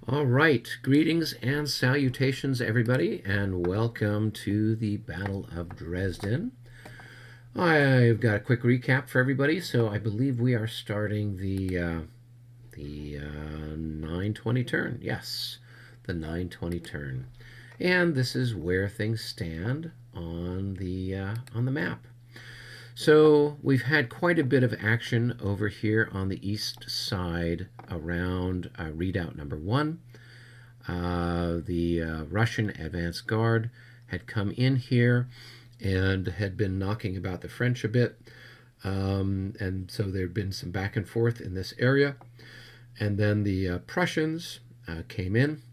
All right, greetings and salutations, everybody, and welcome to the Battle of Dresden. I've got a quick recap for everybody. So I believe we are starting the 920 turn. Yes, the 920 turn, and this is where things stand on the map. So we've had quite a bit of action over here on the east side around redoubt number 1. The Russian advance guard had come in here and had been knocking about the French a bit. And so there had been some back and forth in this area. And then the Prussians came in,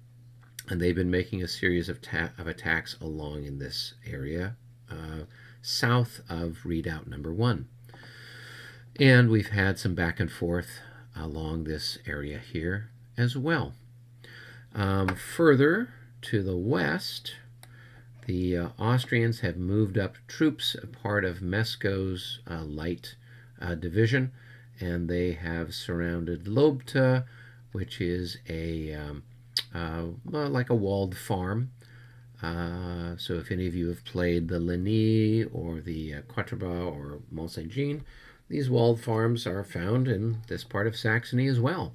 and they've been making a series of attacks along in this area south of redoubt number 1. And we've had some back and forth along this area here as well. Further to the west, the Austrians have moved up troops, a part of Mesco's light division, and they have surrounded Lobta, which is like a walled farm. So if any of you have played the Ligny or the Quatre-Bras or Mont Saint-Jean, these walled farms are found in this part of Saxony as well.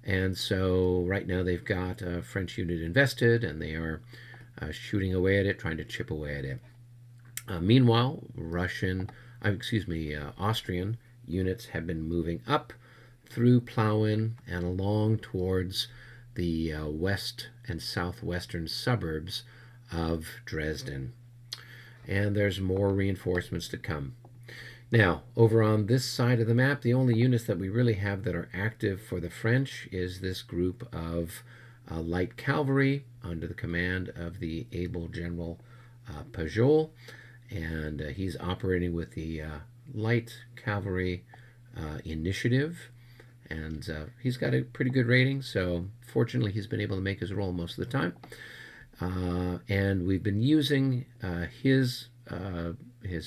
And so right now they've got a French unit invested, and they are shooting away at it, trying to chip away at it. Meanwhile, Austrian units have been moving up through Plauen and along towards the west and southwestern suburbs of Dresden. And there's more reinforcements to come. Now, over on this side of the map, the only units that we really have that are active for the French is this group of light cavalry under the command of the able General Pajol, and he's operating with the light cavalry initiative, and he's got a pretty good rating, so fortunately he's been able to make his roll most of the time. And we've been using his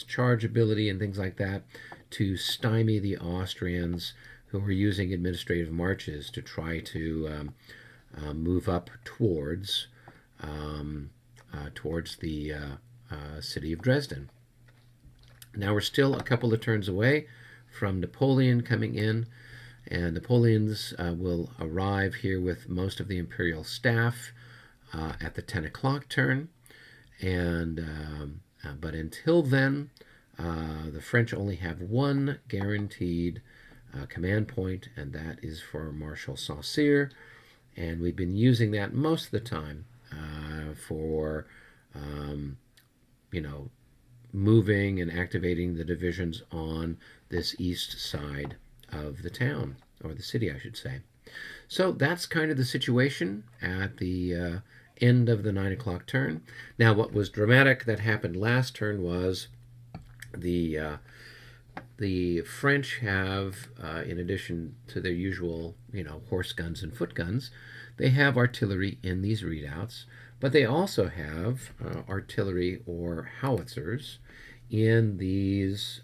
charge ability and things like that to stymie the Austrians, who are using administrative marches to try to move up towards the city of Dresden. Now we're still a couple of turns away from Napoleon coming in, and Napoleon's will arrive here with most of the imperial staff at the 10 o'clock turn. And but until then, the French only have one guaranteed command point, and that is for Marshal Saussure, and we've been using that most of the time for moving and activating the divisions on this east side of the town, or the city, I should say. So that's kind of the situation at the end of the 9 o'clock turn. Now, what was dramatic that happened last turn was the French have, in addition to their usual, horse guns and foot guns, they have artillery in these redoubts, but they also have artillery or howitzers in these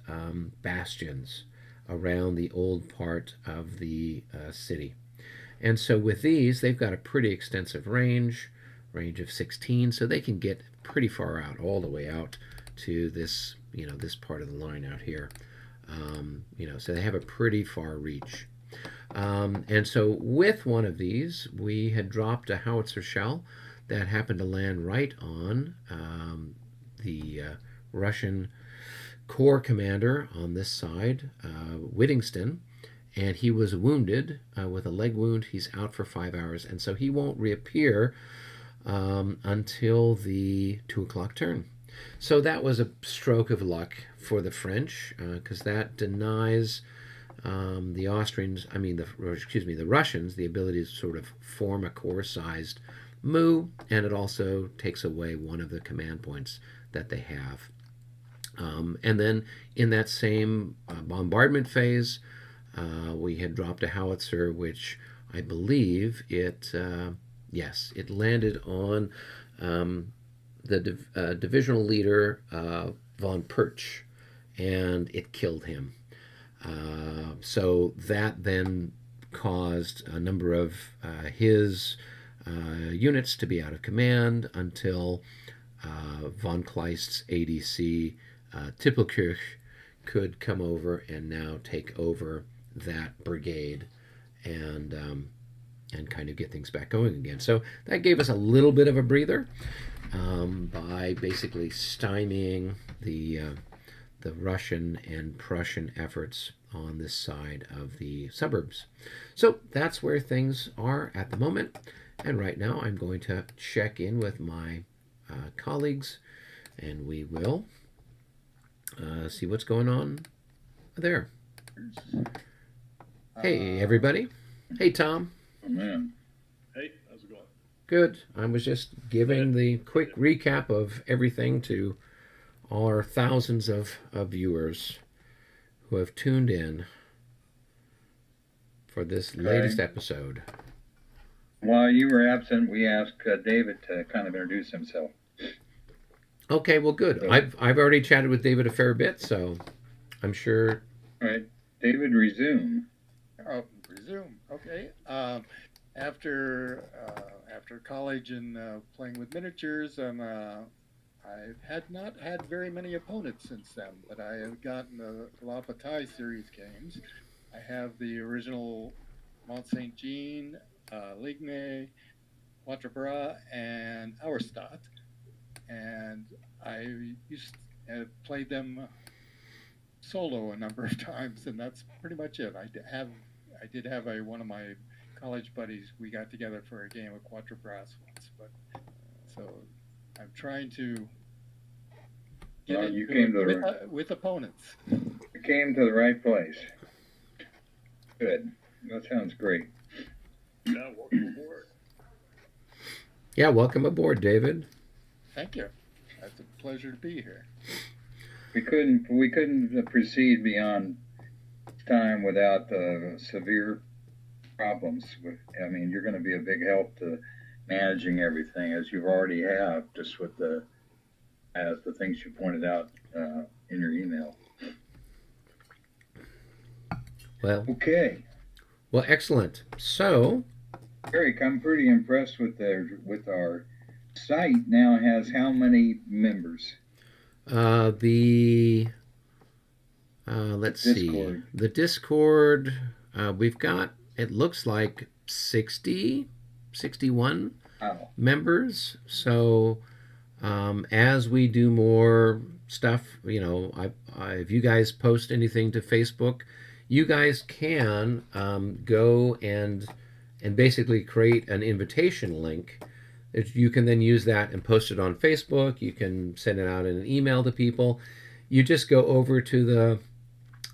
bastions around the old part of the city. And so with these, they've got a pretty extensive range of 16, so they can get pretty far out, all the way out to this, this part of the line out here. So they have a pretty far reach. And so with one of these, we had dropped a howitzer shell that happened to land right on the Russian corps commander on this side, Whittingston, and he was wounded with a leg wound. He's out for 5 hours, and so he won't reappear until the 2 o'clock turn. So that was a stroke of luck for the French, because that denies the Russians the ability to sort of form a corps-sized move, and it also takes away one of the command points that they have. And then in that same bombardment phase, we had dropped a howitzer, which I believe it landed on the divisional leader, von Perch, and it killed him. So that then caused a number of his units to be out of command until von Kleist's ADC Tippelkirch could come over and now take over that brigade and kind of get things back going again. So that gave us a little bit of a breather by basically stymieing the Russian and Prussian efforts on this side of the suburbs. So that's where things are at the moment. And right now I'm going to check in with my colleagues, and we will see what's going on there. Hey, everybody. Hey, Tom. Oh, man. Hey, how's it going? Good. I was just giving the quick recap of everything to our thousands of viewers who have tuned in for this latest episode. While you were absent, we asked David to kind of introduce himself. Okay, well, good. So, I've already chatted with David a fair bit, so I'm sure. all right, David, resume. Oh, resume. Okay. After college and playing with miniatures, I had not had very many opponents since then, but I have gotten the La Bataille series games. I have the original Mont Saint Jean, Ligne, Quatre Bras, and Auerstadt, and I played them solo a number of times, and that's pretty much it. I did have one of my college buddies. We got together for a game of Quatre Bras once, but so I'm trying to get You came to with opponents. You came to the right place. Good. That sounds great. Yeah, welcome aboard. Yeah, welcome aboard, David. Thank you. It's a pleasure to be here. We couldn't proceed beyond time without severe problems. I mean, you're going to be a big help to managing everything, as you already have, just with the things you pointed out in your email. Well, okay. Well, excellent. So, Eric, I'm pretty impressed with our site. Now has how many members? let's see. The Discord, we've got, it looks like 61 members. So, as we do more stuff, if you guys post anything to Facebook, you guys can go and basically create an invitation link. You can then use that and post it on Facebook. You can send it out in an email to people. You just go over to the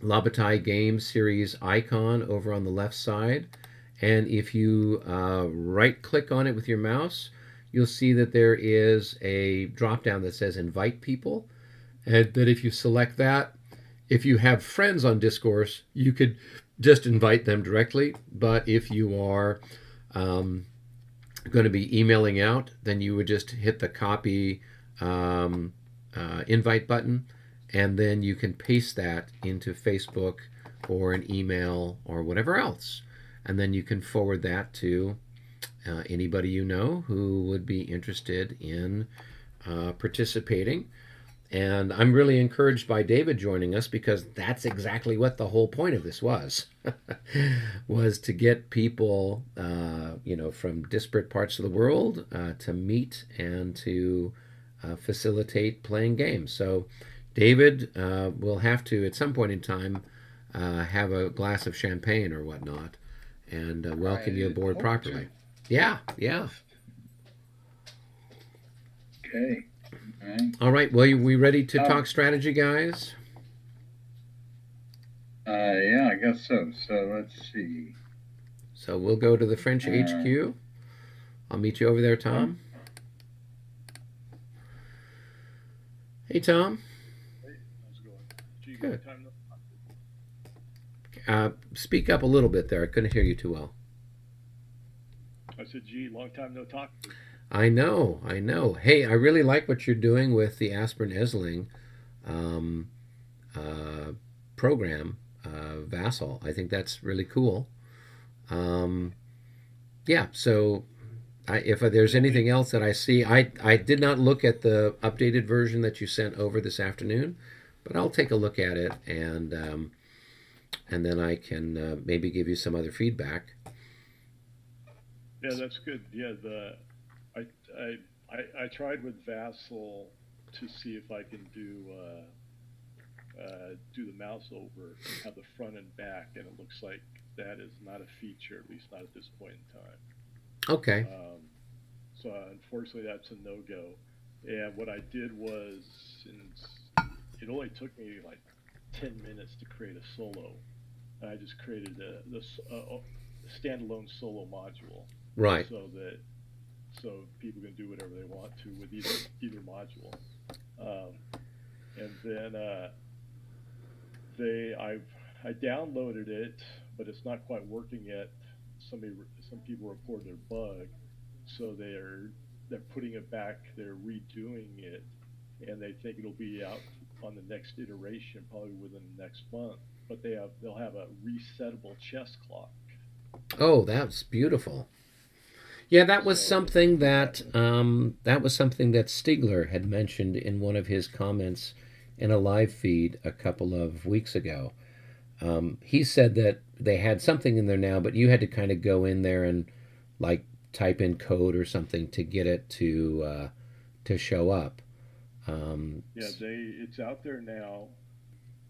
La Bataille Games series icon over on the left side, and if you right-click on it with your mouse, you'll see that there is a drop-down that says Invite People, and that if you select that, if you have friends on Discourse, you could just invite them directly. But if you are going to be emailing out, then you would just hit the copy invite button, and then you can paste that into Facebook or an email or whatever else. And then you can forward that to anybody you know who would be interested in participating. And I'm really encouraged by David joining us, because that's exactly what the whole point of this was, was to get people, from disparate parts of the world to meet and to facilitate playing games. So David will have to, at some point in time, have a glass of champagne or whatnot and welcome you aboard properly. Yeah. Okay. All right. Well, we ready to talk strategy, guys? Yeah, I guess so. So let's see. So we'll go to the French HQ. I'll meet you over there, Tom. Hey, Tom. Hey, how's it going? Gee, good. Time Speak up a little bit there. I couldn't hear you too well. I said, gee, long time no talk. I know. Hey, I really like what you're doing with the Aspirin Esling program, Vassal. I think that's really cool. Yeah, so if there's anything else that I see, I did not look at the updated version that you sent over this afternoon, but I'll take a look at it and then I can maybe give you some other feedback. Yeah, that's good. Yeah, I I tried with Vassal to see if I can do the mouse over and have the front and back, and it looks like that is not a feature, at least not at this point in time. Okay. So unfortunately, that's a no go. And what I did was, it only took me like 10 minutes to create a solo. And I just created a standalone solo module, Right. so people can do whatever they want to with either module. And then I downloaded it, but it's not quite working yet. Some people reported their bug, so they're putting it back. They're redoing it, and they think it'll be out on the next iteration, probably within the next month. But they'll have a resettable chess clock. Oh, that's beautiful. Yeah, that was something that Stigler had mentioned in one of his comments in a live feed a couple of weeks ago. He said that they had something in there now, but you had to kind of go in there and like type in code or something to get it to show up. Yeah, it's out there now.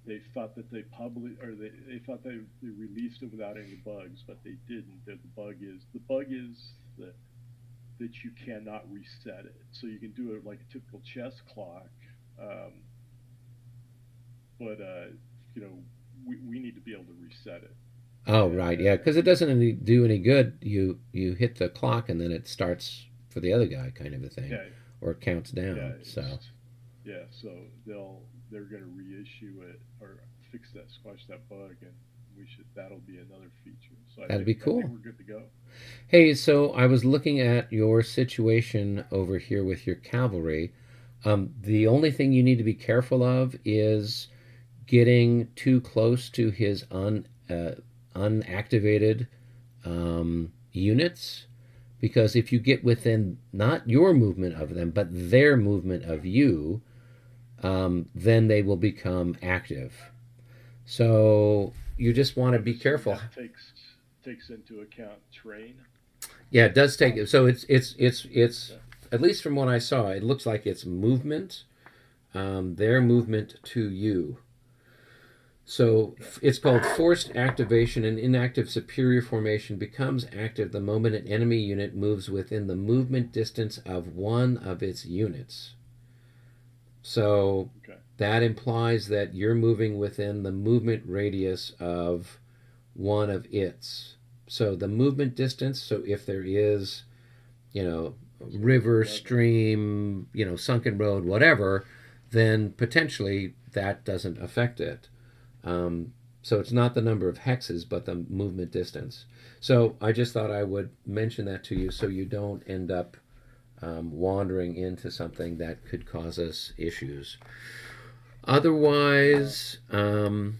They thought that they thought they released it without any bugs, but they didn't. The bug is that you cannot reset it. So you can do it like a typical chess clock, but we need to be able to reset it. Oh, right, yeah, because it doesn't do any good. You hit the clock and then it starts for the other guy, kind of a thing, Yeah, or it counts down. yeah, so they're going to reissue it or squash that bug, and that'll be another feature. So That'd be cool. I think we're good to go. Hey, so I was looking at your situation over here with your cavalry. The only thing you need to be careful of is getting too close to his unactivated units, because if you get within not your movement of them but their movement of you, then they will become active. So you just want to be careful. That takes into account terrain. Yeah, it does take it. So it's at least from what I saw, it looks like it's movement, their movement to you. So it's called forced activation. An inactive superior formation becomes active the moment an enemy unit moves within the movement distance of one of its units. So that implies that you're moving within the movement radius of one of its. So the movement distance, so if there is, river, stream, sunken road, whatever, then potentially that doesn't affect it. So it's not the number of hexes, but the movement distance. So I just thought I would mention that to you so you don't end up wandering into something that could cause us issues. Otherwise, if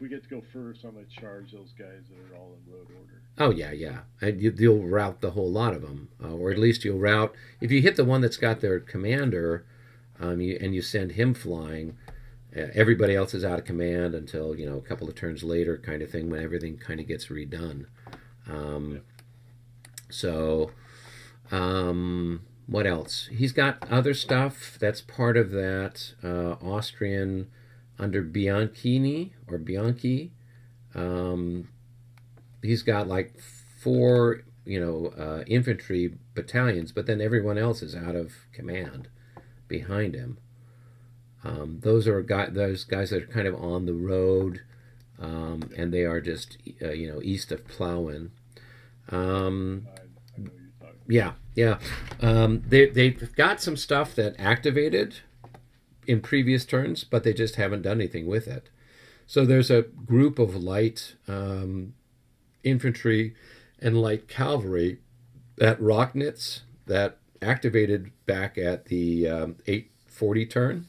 we get to go first, I'm going to charge those guys that are all in road order. Oh yeah, and you'll route the whole lot of them, or at least you'll route. If you hit the one that's got their commander, and you send him flying, everybody else is out of command until a couple of turns later, kind of thing, when everything kind of gets redone. So. What else? He's got other stuff that's part of that Austrian under Bianchi. He's got like 4, infantry battalions, but then everyone else is out of command behind him. Those guys that are kind of on the road, and they are just east of Plauen. Yeah. They've got some stuff that activated in previous turns, but they just haven't done anything with it. So there's a group of light infantry and light cavalry at Rocknitz that activated back at the 840 turn,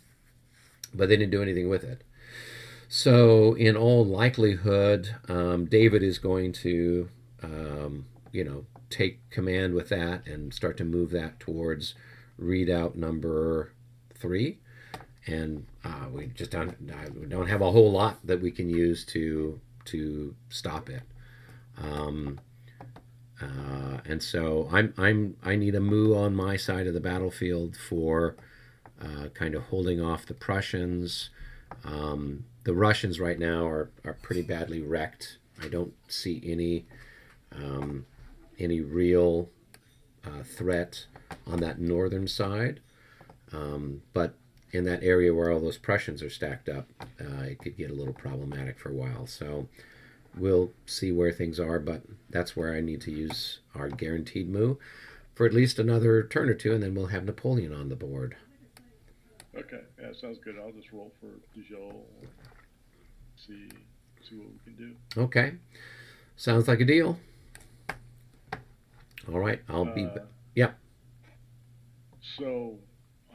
but they didn't do anything with it. So in all likelihood, David is going to, take command with that and start to move that towards readout number 3. And we don't have a whole lot that we can use to stop it. And so I need a move on my side of the battlefield for kind of holding off the Prussians. The Russians right now are pretty badly wrecked. I don't see any real threat on that northern side. But in that area where all those Prussians are stacked up, it could get a little problematic for a while. So we'll see where things are, but that's where I need to use our guaranteed move for at least another turn or two, and then we'll have Napoleon on the board. Okay, yeah, sounds good. I'll just roll for Pajol, see what we can do. Okay, sounds like a deal. All right, I'll be... Yeah. So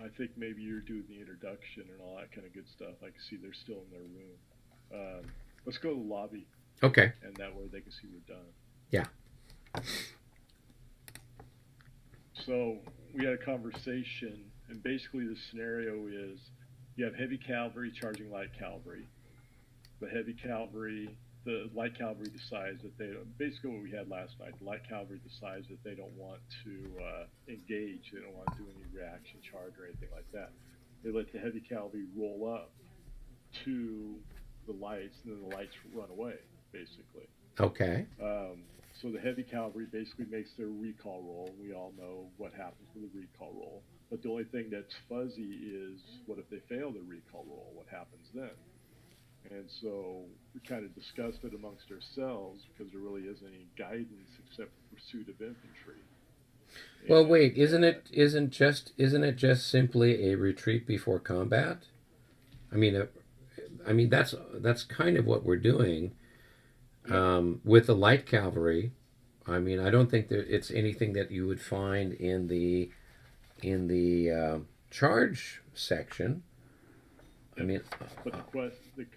I think maybe you're doing the introduction and all that kind of good stuff. I can see they're still in their room. Let's go to the lobby. Okay. And that way they can see we're done. Yeah. So we had a conversation, and basically the scenario is you have heavy cavalry charging light cavalry. The light cavalry decides that they don't, basically what we had last night, the light cavalry decides that they don't want to engage, they don't want to do any reaction charge or anything like that. They let the heavy cavalry roll up to the lights, and then the lights run away, basically. Okay. So the heavy cavalry basically makes their recall roll. We all know what happens with the recall roll. But the only thing that's fuzzy is what if they fail the recall roll? What happens then? And so we kind of discussed it amongst ourselves because there really isn't any guidance except for pursuit of infantry. Well, wait, isn't it just simply a retreat before combat? I mean that's kind of what we're doing with the light cavalry. I mean, I don't think that it's anything that you would find in the charge section. I mean, but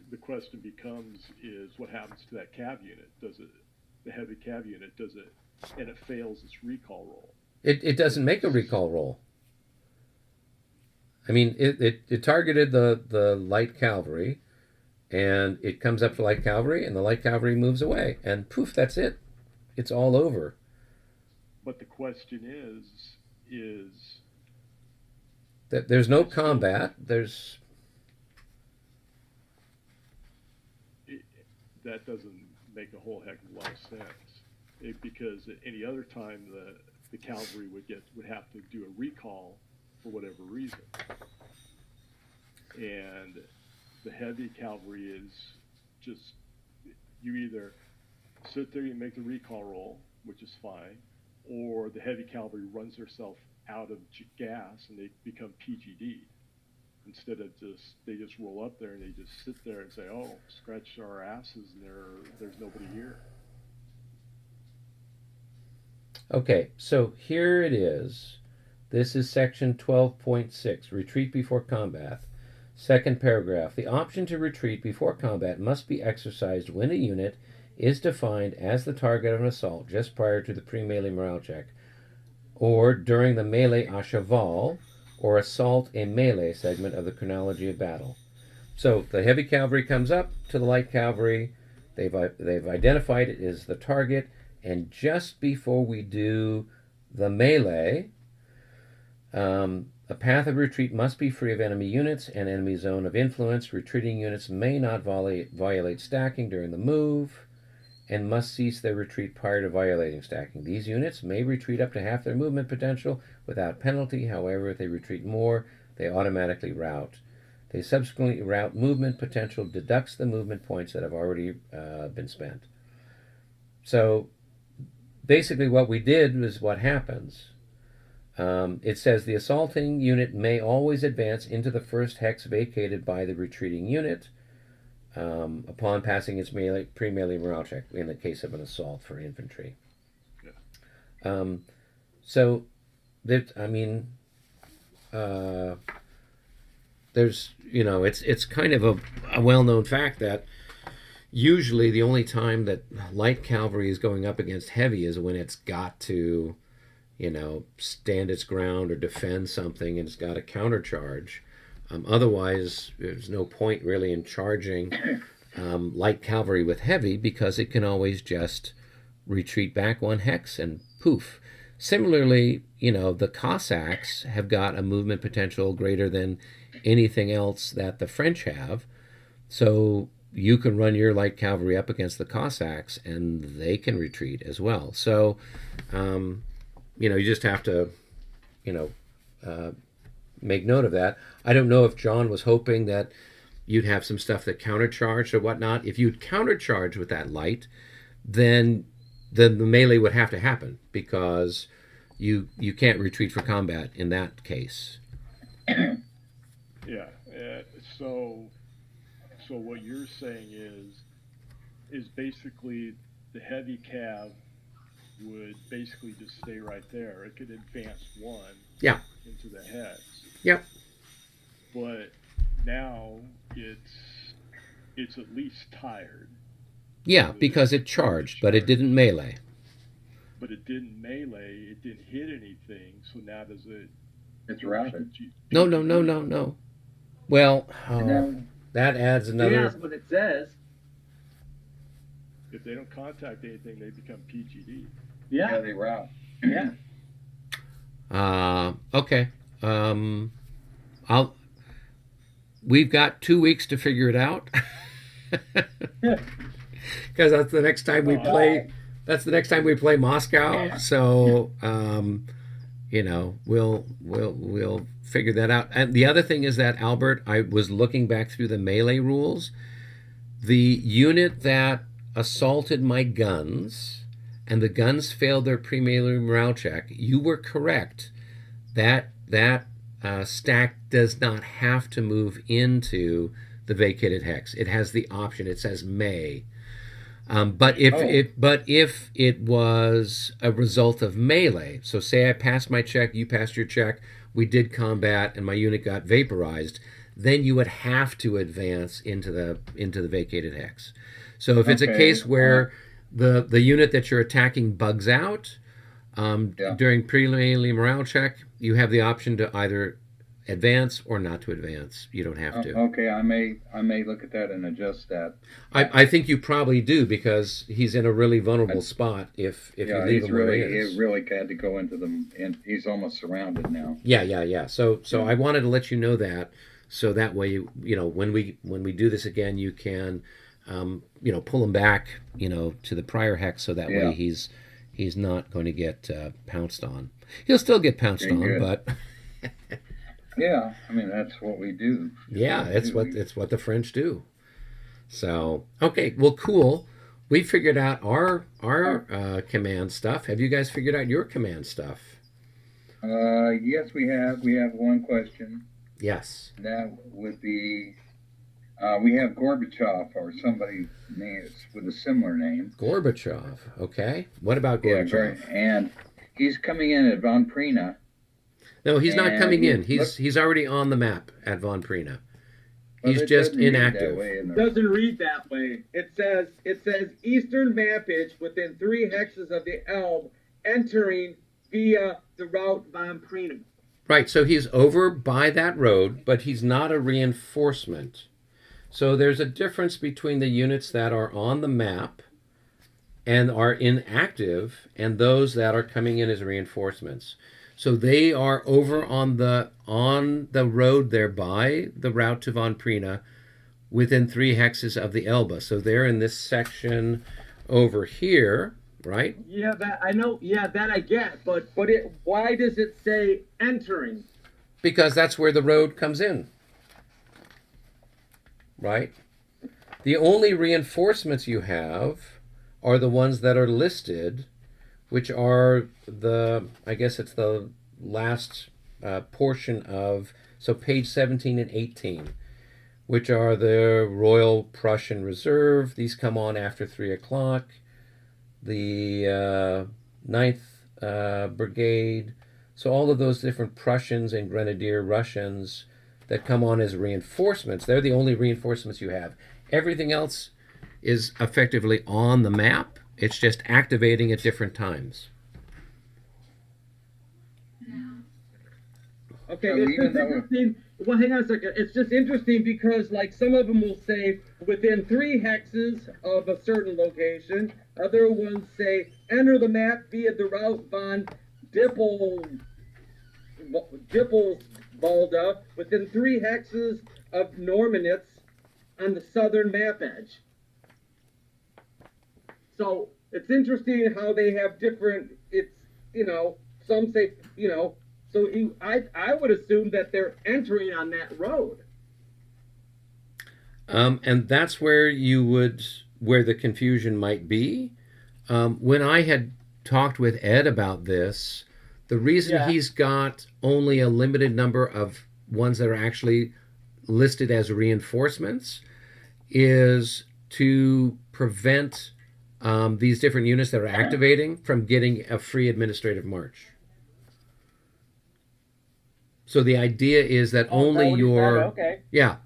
the question becomes is what happens to that cav unit? The heavy cav unit, and it fails its recall roll? It doesn't make a recall roll. I mean, it targeted the light cavalry, and it comes up to light cavalry, and the light cavalry moves away, and poof, that's it. It's all over. But the question is that there's no combat. That doesn't make a whole heck of a lot of sense, because at any other time the cavalry would have to do a recall for whatever reason, and the heavy cavalry is just, you either sit there and make the recall roll, which is fine, or the heavy cavalry runs herself out of gas and they become PGD. Instead of they just roll up there and they just sit there and say, oh, scratch our asses, and there's nobody here. Okay, so here it is. This is section 12.6, retreat before combat. Second paragraph, the option to retreat before combat must be exercised when a unit is defined as the target of an assault just prior to the pre-melee morale check, or during the melee à cheval, or assault a melee segment of the chronology of battle. So the heavy cavalry comes up to the light cavalry. They've identified it as the target, and just before we do the melee, a path of retreat must be free of enemy units and enemy zone of influence. Retreating units may not violate stacking during the move and must cease their retreat prior to violating stacking. These units may retreat up to half their movement potential without penalty. However, if they retreat more, they automatically rout. They subsequently rout movement potential, deducts the movement points that have already been spent. So basically what we did was what happens. It says the assaulting unit may always advance into the first hex vacated by the retreating unit upon passing its pre-melee morale check in the case of an assault for infantry. Yeah. So that, I mean, there's, it's kind of a well-known fact that usually the only time that light cavalry is going up against heavy is when it's got to, stand its ground or defend something and it's got a countercharge. Otherwise, there's no point really in charging light cavalry with heavy because it can always just retreat back one hex and poof. Similarly, the Cossacks have got a movement potential greater than anything else that the French have. So you can run your light cavalry up against the Cossacks and they can retreat as well. So, you just have to, make note of that. I don't know if John was hoping that you'd have some stuff that countercharged or whatnot. If you'd countercharge with that light, then the melee would have to happen because you can't retreat for combat in that case. Yeah. So what you're saying is basically the heavy cav would basically just stay right there. It could advance one into the hex. Yep. But now it's at least tired. Yeah, because it charged, but it didn't melee. But it didn't melee. It didn't hit anything. So now does it? It's routed. No. Well, that adds another. Yeah, that's what it says. If they don't contact anything, they become PGD. Yeah. Yeah, they route. Yeah. Okay. We've got 2 weeks to figure it out. Because that's the next time we play. That's the next time we play Moscow. So, we'll figure that out. And the other thing is that, Albert, I was looking back through the melee rules. The unit that assaulted my guns and the guns failed their pre-melee morale check, you were correct. That stack does not have to move into the vacated hex. It has the option. It says may. But if it was a result of melee, so say I passed my check, you passed your check, we did combat, and my unit got vaporized, then you would have to advance into the vacated hex. So if it's a case where the unit that you're attacking bugs out during pre-melee morale check, you have the option to either advance or not to advance. You don't have to. Okay, I may look at that and adjust that. I think you probably do because he's in a really vulnerable spot if you leave him where he is. He really had to go into them, and he's almost surrounded now. Yeah. So I wanted to let you know that, so that way when we do this again, you can pull him back to the prior hex, so that way he's not going to get pounced on. He'll still get pounced on, but. Yeah, I mean that's what we do. Yeah, it's what the French do. So okay, well, cool. We figured out our command stuff. Have you guys figured out your command stuff? Yes, we have. We have one question. Yes. That would be, we have Gorbachev or somebody named with a similar name. Gorbachev. Okay. What about Gorbachev? Yeah, and he's coming in at Von Prina. No, he's not coming in. He's already on the map at Von Prina. He's just inactive. It doesn't read that way. It says eastern vantage within 3 hexes of the Elbe, entering via the route Von Prina. Right, so he's over by that road, but he's not a reinforcement. So there's a difference between the units that are on the map and are inactive and those that are coming in as reinforcements. So they are over on the road there by the route to Von Prina within 3 hexes of the Elbe. So they're in this section over here, right? Yeah, that I know. Yeah, that I get. But why does it say entering? Because that's where the road comes in, right? The only reinforcements you have are the ones that are listed, which are I guess it's the last portion of, so page 17 and 18, which are the Royal Prussian Reserve. These come on after 3 o'clock. The 9th Brigade. So all of those different Prussians and Grenadier Russians that come on as reinforcements, they're the only reinforcements you have. Everything else is effectively on the map. It's just activating at different times. Okay, So it's even just though- interesting. Well, hang on a second. It's just interesting because, like, some of them will say within 3 hexes of a certain location. Other ones say enter the map via the route von Dippelbalda within 3 hexes of Normanitz on the southern map edge. So it's interesting how they have different. It's, you know, some say, you know. So I would assume that they're entering on that road. And that's where where the confusion might be. When I had talked with Ed about this, the reason he's got only a limited number of ones that are actually listed as reinforcements is to prevent these different units that are activating from getting a free administrative march. So the idea is that only your okay. yeah.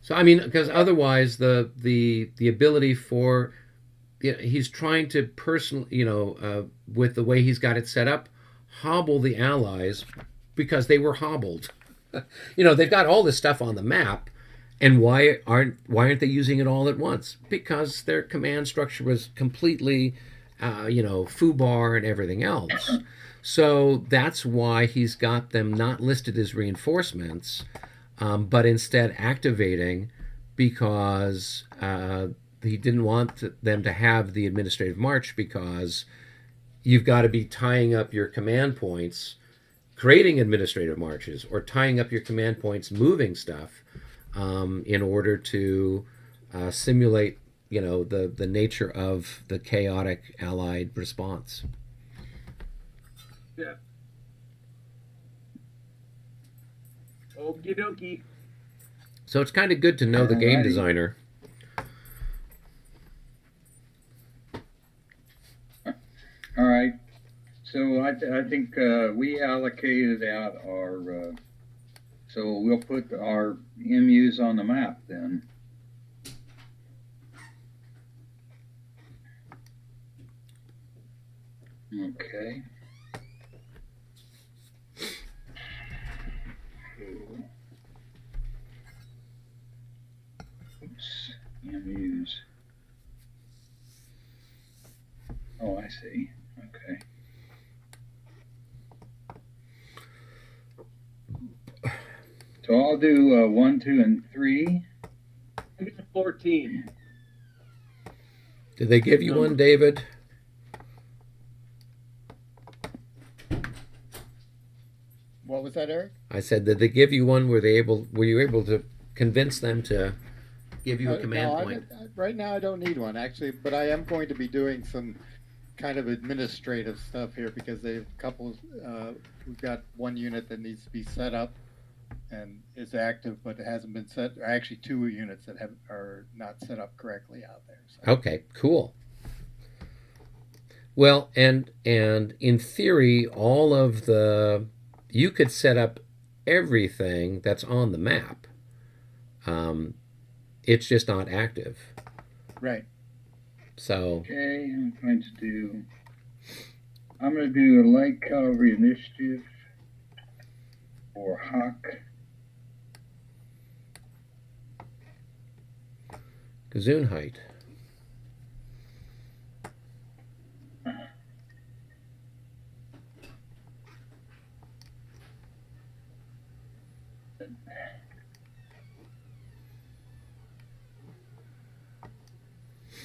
So I mean, because otherwise the ability for he's trying to personally, with the way he's got it set up, hobble the Allies because they were hobbled. They've got all this stuff on the map, and why aren't they using it all at once? Because their command structure was completely, foobar and everything else. So that's why he's got them not listed as reinforcements, but instead activating, because he didn't want them to have the administrative march, because you've got to be tying up your command points, creating administrative marches, or tying up your command points, moving stuff, in order to simulate, the nature of the chaotic Allied response. Yeah. Okie dokie. So it's kind of good to know the game designer. All right. So I think we allocated out our. So we'll put our MUs on the map then. Okay. Oops. MUs. Oh, I see. Okay. So I'll do 1, 2, and 3. 14. Did they give you one, David? What was that, Eric? I said, did they give you one? Were you able to convince them to give you a command point? Right now I don't need one, actually, but I am going to be doing some kind of administrative stuff here, because we've got one unit that needs to be set up and is active, but it hasn't been set. Actually, 2 units that are not set up correctly out there. So. Okay, cool. Well, and in theory, you could set up everything that's on the map. It's just not active. Right. So. Okay, I'm going to do a light cavalry initiative for Hawk. Gesundheit.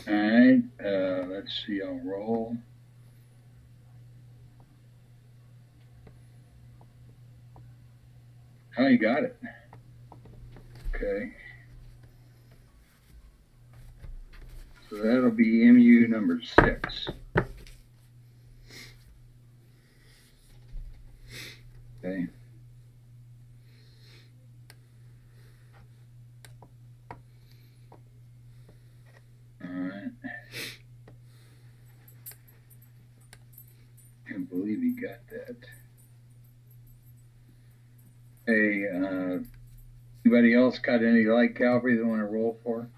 All right, let's see, I'll roll. Oh, you got it. Okay. So that'll be MU number 6. Okay. All right. Can't believe he got that. Hey, anybody else got any light cavalry they want to roll for?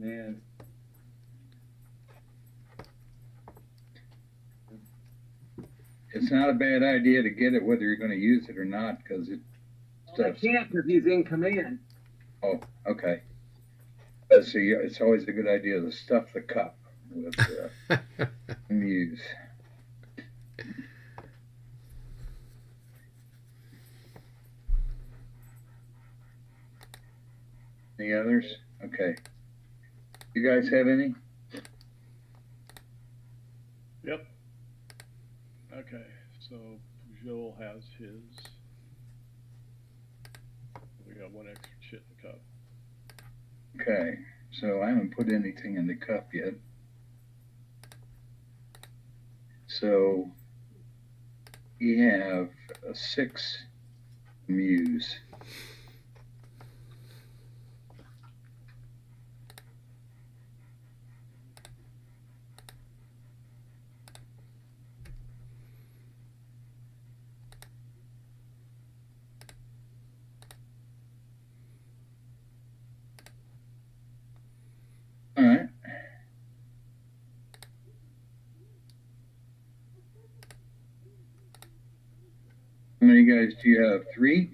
man. It's not a bad idea to get it, whether you're going to use it or not, because it. Well, I can't because he's in command. Oh, okay. But see, it's always a good idea to stuff the cup with muse. Any others? Okay. You guys have any? Yep. Okay, so Pajol has his. We got one extra chit in the cup. Okay, so I haven't put anything in the cup yet. So we have a 6 muse. All right. How many guys do you have? 3?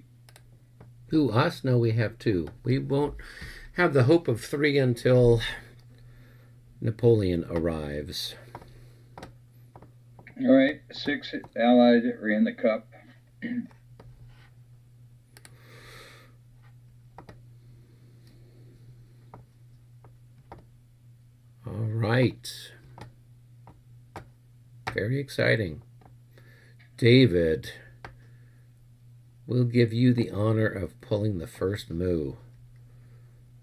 Who, us? No, we have 2. We won't have the hope of 3 until Napoleon arrives. All right, 6 allies are in the cup. All right. Very exciting. David, we'll give you the honor of pulling the first moo.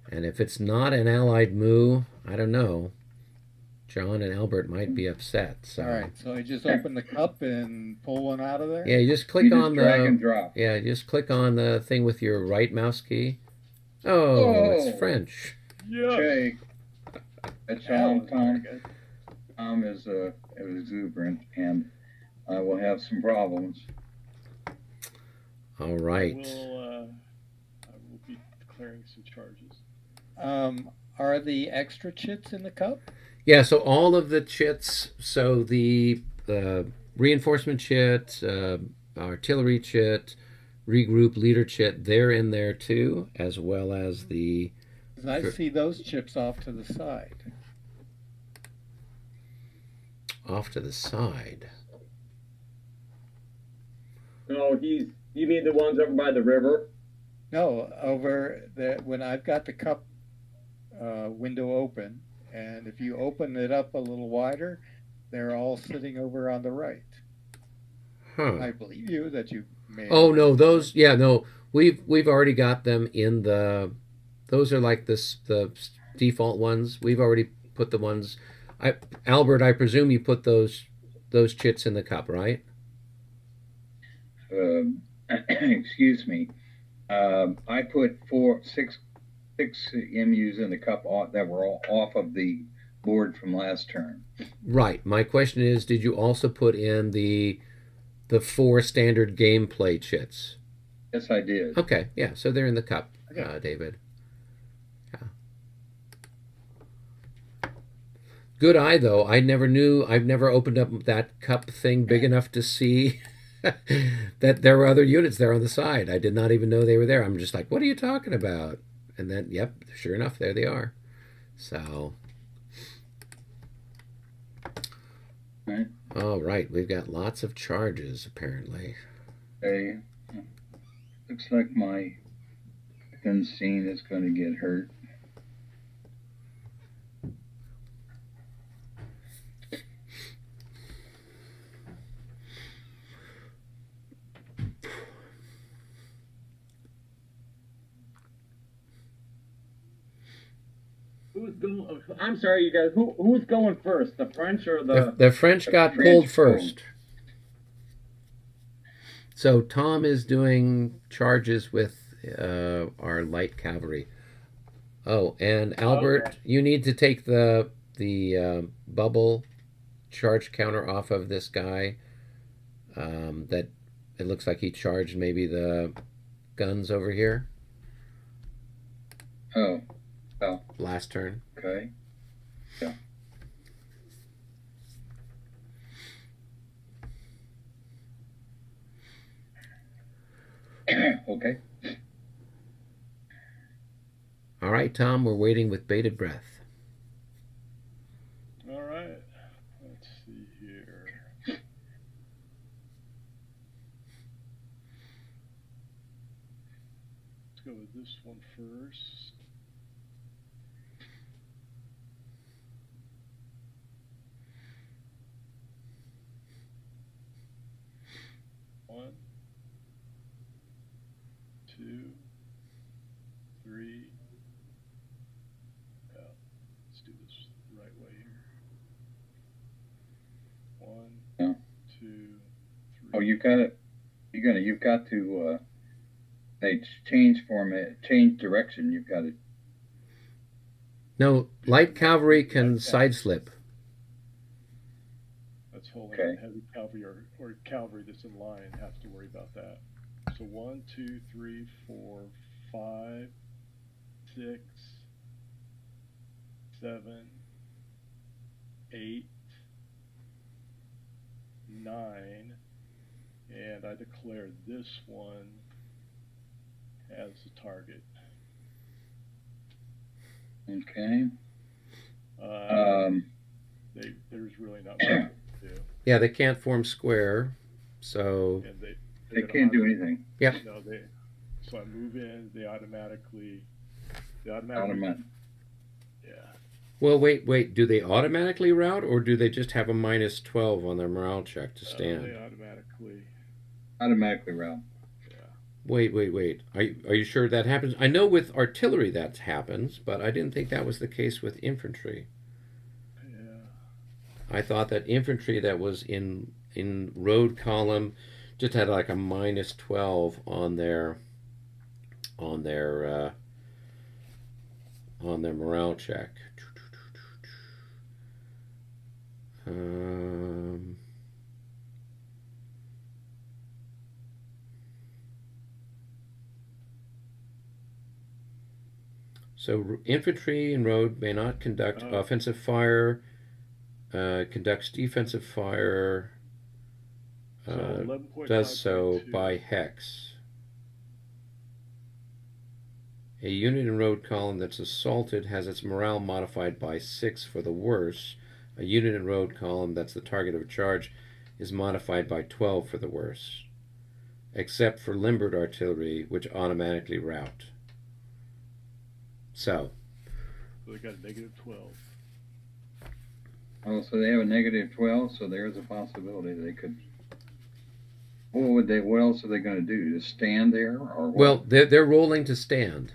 And if it's not an allied moo, I don't know. John and Albert might be upset. So. All right, so I just open the cup and pull one out of there? Yeah, you just click on drag the and drop. Yeah, just click on the thing with your right mouse key. Oh, it's French. Yeah. Okay. That's That all, was Tom. very good. Tom is exuberant, and I will have some problems. All right. I will be declaring some charges. Are the extra chits in the cup? Yeah, so all of the chits, so the reinforcement chit, artillery chit, regroup leader chit, they're in there too, as well as the... 'Cause I see those chips off to the side. Off to the side. No, you mean the ones over by the river? No, over the when I've got the cup window open, and if you open it up a little wider, they're all sitting over on the right. Huh. I believe you that you may. Oh no, those no, we've already got them in the. Those are like the default ones. We've already put the ones. Albert, I presume you put those chits in the cup, right? Excuse me. I put 6 MUs in the cup that were all off of the board from last turn. Right. My question is, did you also put in the 4 standard gameplay chits? Yes, I did. Okay. Yeah. So they're in the cup, Okay. David. Yeah. Good eye, though. I've never opened up that cup thing big enough to see that there were other units there on the side. I did not even know they were there. I'm just like, what are you talking about? And then, yep, sure enough, there they are. So, Right. all right, we've got lots of charges, apparently. Okay. Looks like my scene is going to get hurt. Who's going? I'm sorry, you guys. Who's going first? The French or the? The French got French pulled pulled. first. So Tom is doing charges with our light cavalry. Oh, and Albert, Okay. you need to take the bubble charge counter off of this guy. That it looks like he charged maybe the guns over here. Oh, Oh, last turn. okay. Yeah. Okay. All right, Tom, we're waiting with bated breath. All right. Let's see here. Let's go with this one first. One, two, three. Yeah, let's do this the right way here. One, Yeah. two, three. Oh, you've got it. You've got to. They change format, change direction. You've got to. No, light cavalry can side slip. That's holding Okay. heavy cavalry or cavalry that's in line has to worry about that. So 1, 2, 3, 4, 5, 6, 7, 8, 9, and I declare this one as the target. Okay. There's really not much to do. Yeah, they can't form square, so And They can't do anything. yep. No, so I move in, they automatically, Automatic. yeah. Well, wait. Do they automatically route, or do they just have a -12 on their morale check to stand? They automatically, Automatically route. yeah. Wait. Are you sure that happens? I know with artillery that happens, but I didn't think that was the case with infantry. Yeah. I thought that infantry that was in road column just had like a -12 on their morale check. So infantry in road may not conduct offensive fire, conducts defensive fire, So 11.5.2. does so by hex. A unit in road column that's assaulted has its morale modified by 6 for the worse. A unit in road column that's the target of a charge is modified by 12 for the worse, except for limbered artillery, which automatically rout. So they got a -12. Oh, so they have a -12, so there's a possibility they could. What else are they going to do? Just stand there, or what? well, they're rolling to stand.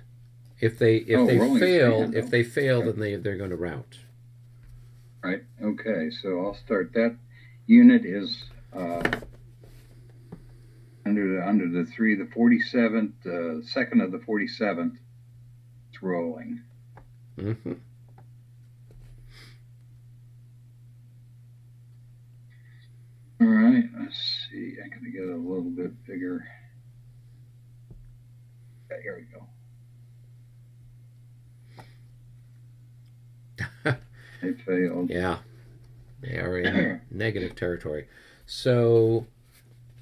If they rolling to fail, stand, if they fail, okay. then they're going to rout. Right. Okay. So I'll start. That unit is under the 47th, second of the 47th. It's rolling. Mm-hmm. All right. Let's see. I gotta get a little bit bigger. Okay, here we go. They failed. Yeah, they are in negative territory. So,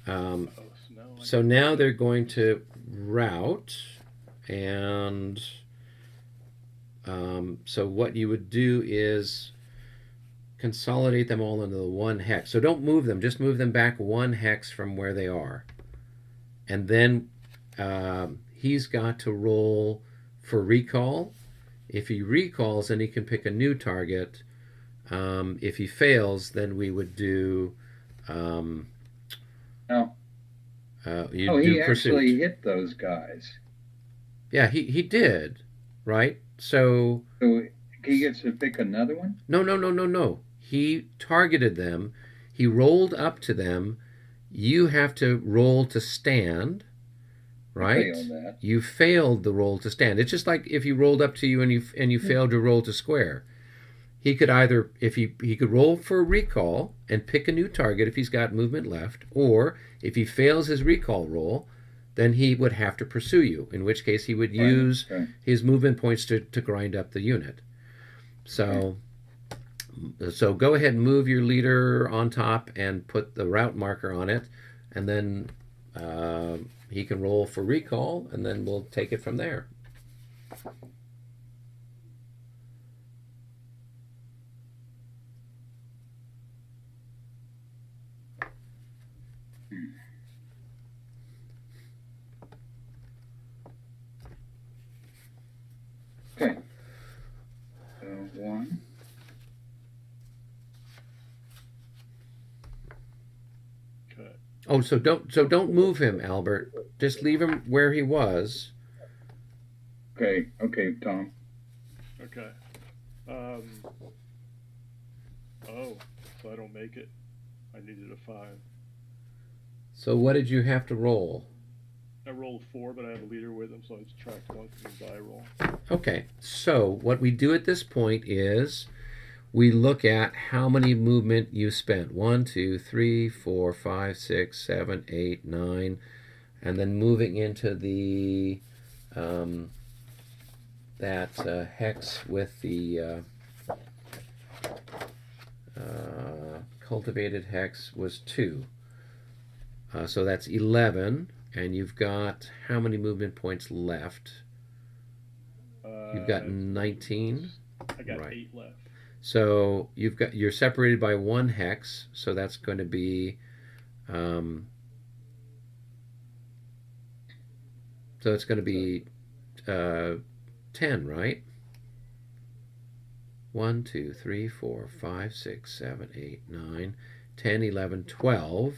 so now they're going to route, and so what you would do is consolidate them all into the one hex. So don't move them; just move them back one hex from where they are, and then he's got to roll for recall. If he recalls, then he can pick a new target. If he fails, then we would do. No. He He pursuit. actually hit those guys. Yeah, he did, right? So he gets to pick another one? No. He targeted them. He rolled up to them. You have to roll to stand, right? Failed that. You failed the roll to stand. It's just like if he rolled up to you and you failed to roll to square. He could either, if he could roll for a recall and pick a new target if he's got movement left, or if he fails his recall roll, then he would have to pursue you, in which case he would use his movement points to grind up the unit. So, so go ahead and move your leader on top and put the route marker on it, and then he can roll for recall, and then we'll take it from there. Okay. So 1. Okay. Oh, so don't move him, Albert. Just leave him where he was. Okay. Okay, Tom. Okay. Oh, so I don't make it. I needed a 5. So what did you have to roll? I rolled 4, but I have a leader with him, so I subtract 1 from the die roll. Okay, so what we do at this point is we look at how many movement you spent. 1, 2, 3, 4, 5, 6, 7, 8, 9, and then moving into the that hex with the cultivated hex was 2. So that's 11, and you've got how many movement points left? You've got 19. I got right. 8 left. So you're separated by 1 hex, so that's going to be so it's going to be 10, right? 1, 2, 3, 4, 5, 6, 7, 8, 9, 10, 11, 12.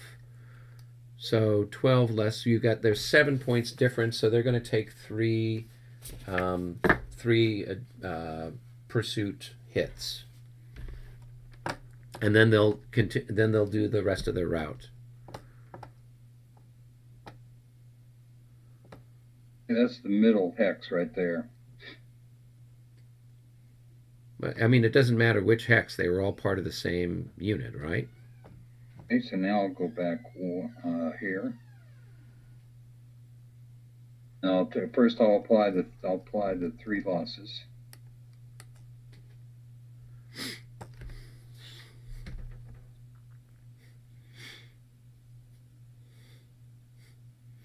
So 12 less. You got there's 7 points difference. So they're going to take 3 pursuit hits, and then they'll do the rest of their route. That's the middle hex right there. But I mean, it doesn't matter which hex. They were all part of the same unit, right? Okay, so now I'll go back here. Now, first I'll apply the 3 losses.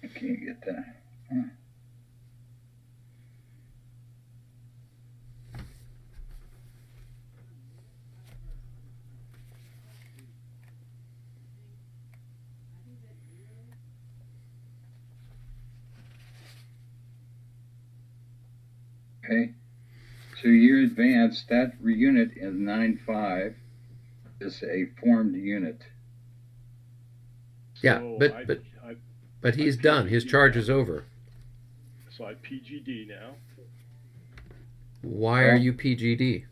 I can't get that. Huh. Okay, so you're advanced. That unit is 9-5 is a formed unit. Yeah, So but he's I done. His PGD charge now. is over. So I PGD now. Why are you PGD?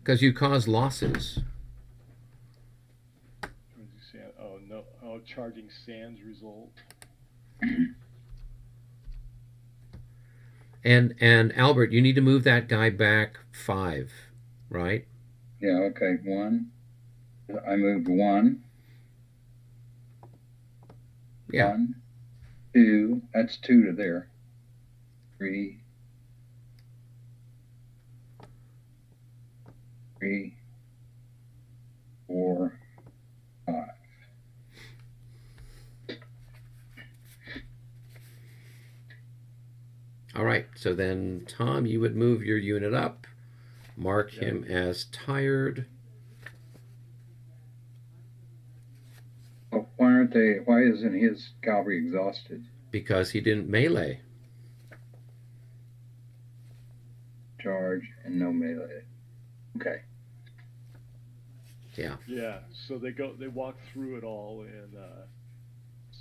Because you cause losses. Oh no! Oh, charging sands result. And Albert, you need to move that guy back 5, right? Yeah. Okay. 1. I moved 1. Yeah. 1, 2. That's 2 to there. 3. 3, 4, 5. All right. So then, Tom, you would move your unit up, mark him as tired. Oh, why isn't his cavalry exhausted? Because he didn't melee. Charge and no melee. Okay. Yeah. Yeah. So they walk through it all in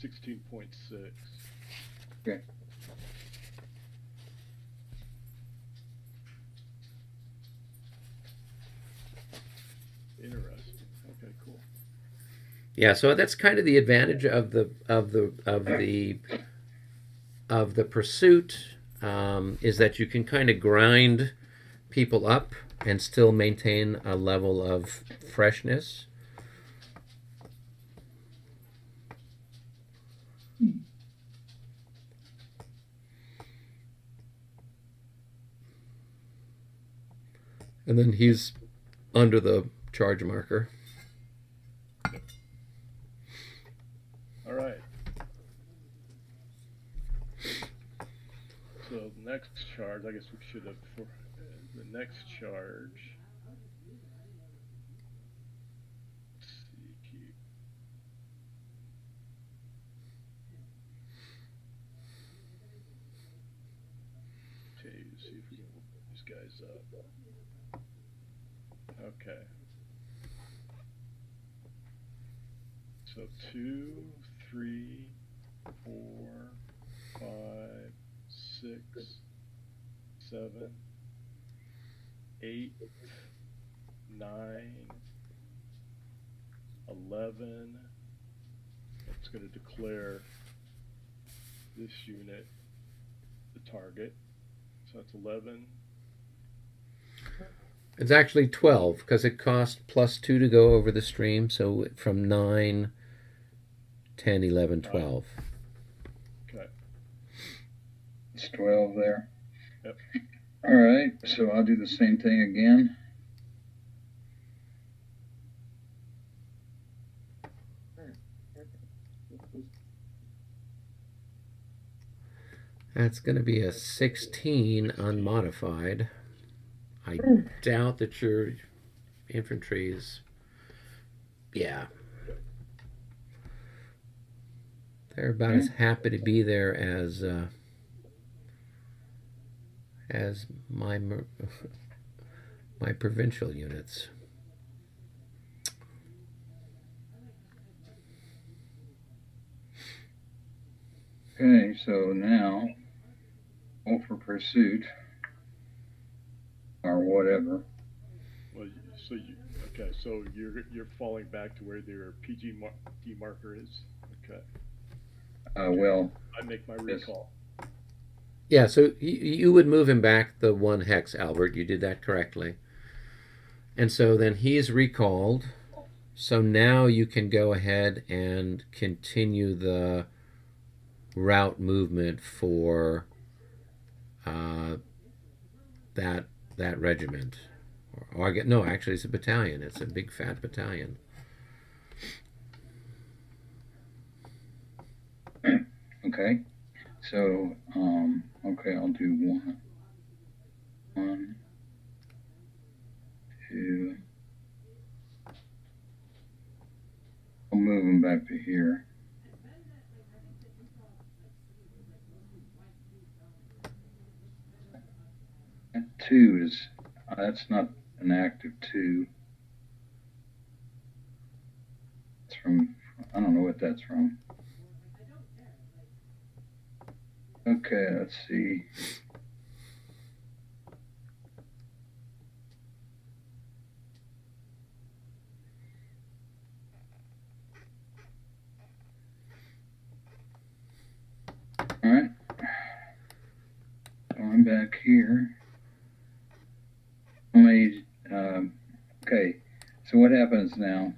16.6. Okay. Interesting. Okay. Cool. Yeah. So that's kind of the advantage of the pursuit, is that you can kind of grind people up and still maintain a level of freshness. And then he's under the charge marker. All right. So the next charge, I guess we should have for the next charge. Let's see. Okay, see if we can look these guys up. Okay. So 2, 3, 4, 5, 6, 7, 8, 9, 11. It's going to declare this unit the target. So that's 11. It's actually 12 because it cost +2 to go over the stream. So from 9, 10, 11, 12. Okay. It's 12 there. Yep. All right, so I'll do the same thing again. That's going to be a 16 unmodified. I doubt that your infantry is... Yeah. They're about as happy to be there as my provincial units. Okay, so now go for pursuit or whatever. Well, so you're falling back to where their PG D marker is. Okay. Well, I make my recall. Yeah, so you would move him back the 1 hex, Albert. You did that correctly. And so then he's recalled. So now you can go ahead and continue the route movement for that regiment. No, actually it's a battalion. It's a big fat battalion. okay. So, okay, I'll do 1, 2. I'll move them back to here. That 2 is, that's not an active 2. It's from, I don't know what that's from. Okay, let's see. All right. So I'm back here. Okay, so what happens now?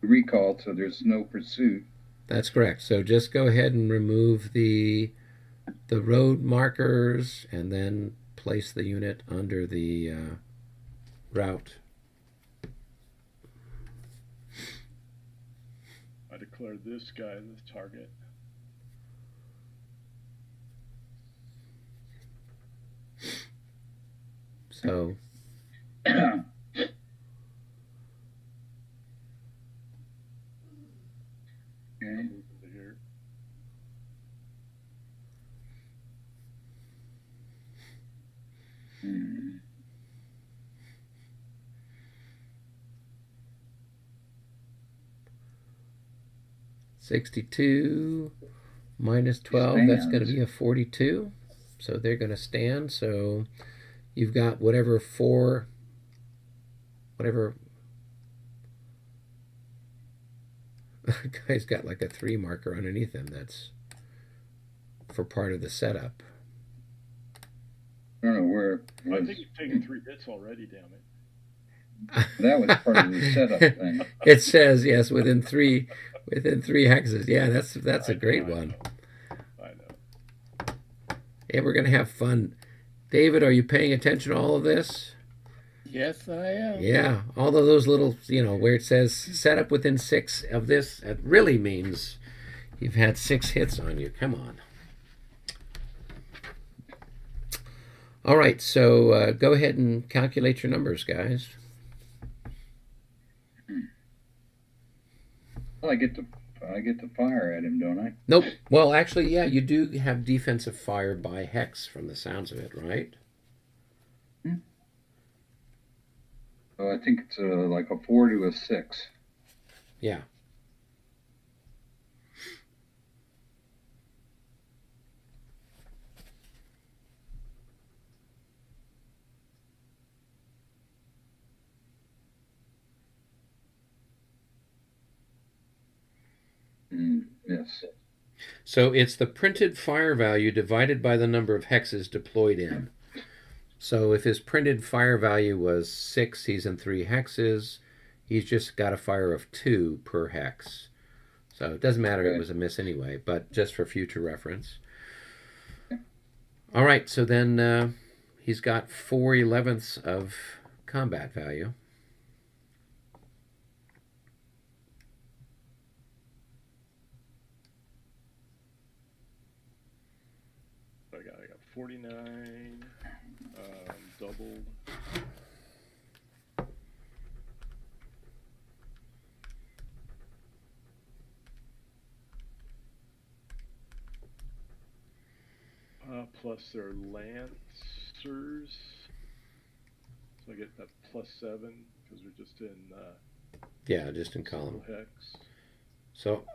Recalled, so there's no pursuit. That's correct. So just go ahead and remove the road markers and then place the unit under the route. I declare this guy the target. So Okay. Here. Hmm. -62 minus 12, that's going to be a 42. So they're going to stand. So you've got whatever guy's got like a 3 marker underneath him. That's for part of the setup. I don't know where. I think you've taken 3 hits already, damn it. That was part of the setup thing. It says, yes, within 3 Within 3 hexes. Yeah, that's a great one. I know. Hey, we're going to have fun. David, are you paying attention to all of this? Yes, I am. Yeah, all of those little, where it says set up within 6 of this, it really means you've had 6 hits on you. Come on. All right, so go ahead and calculate your numbers, guys. Well, I get to fire at him, don't I? Nope. Well, actually, yeah, you do have defensive fire by hex from the sounds of it, right? So I think it's like a 4 to a 6. Yeah. Yes. So it's the printed fire value divided by the number of hexes deployed in. So if his printed fire value was 6, he's in 3 hexes. He's just got a fire of 2 per hex. So it doesn't matter if it was a miss anyway, but just for future reference. All right, so then he's got 4/11ths of combat value. I got 49, doubled. Plus their lancers, so I get that +7 because we're just in. Yeah, just in column. Hex. So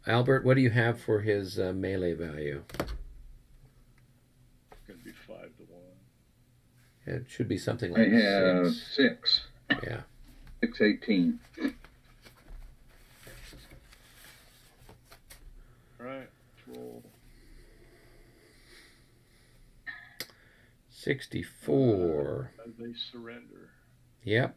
Albert, what do you have for his melee value? It's going to be 5 to 1. It should be something like I have 6. Yeah. 6/18. All right, roll. 64. They surrender. Yep.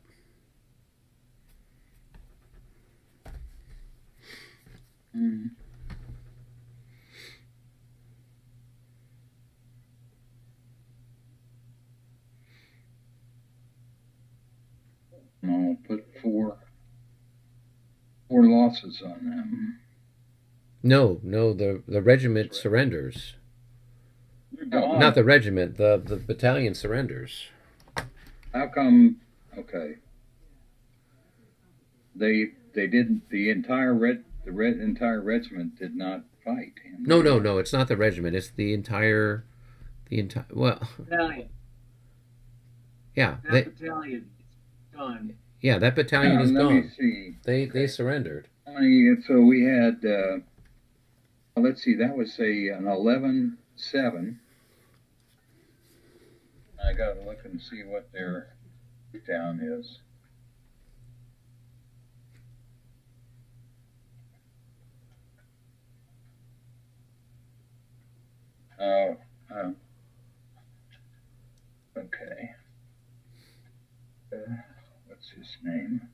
I'll put 4 losses on them. No, the regiment surrenders. Oh, Not the regiment, the battalion surrenders. How come? Okay. They didn't. The entire regiment did not fight him. No. It's not the regiment. It's the entire. Well. Battalion. Yeah. That battalion is done. Yeah, that battalion is let gone. me see. They surrendered. How many? So we had. Let's see. That was an 11-7. I gotta look and see what their breakdown is. Oh, okay. What's his name?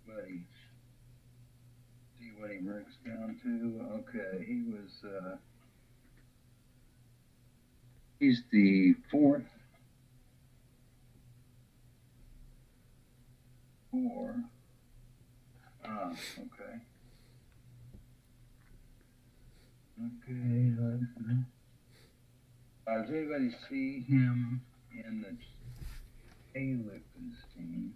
Buddy. See what he breaks down to. Okay, he was. He's the 4th. 4. Okay. Okay. Does anybody see him in the Liechtenstein?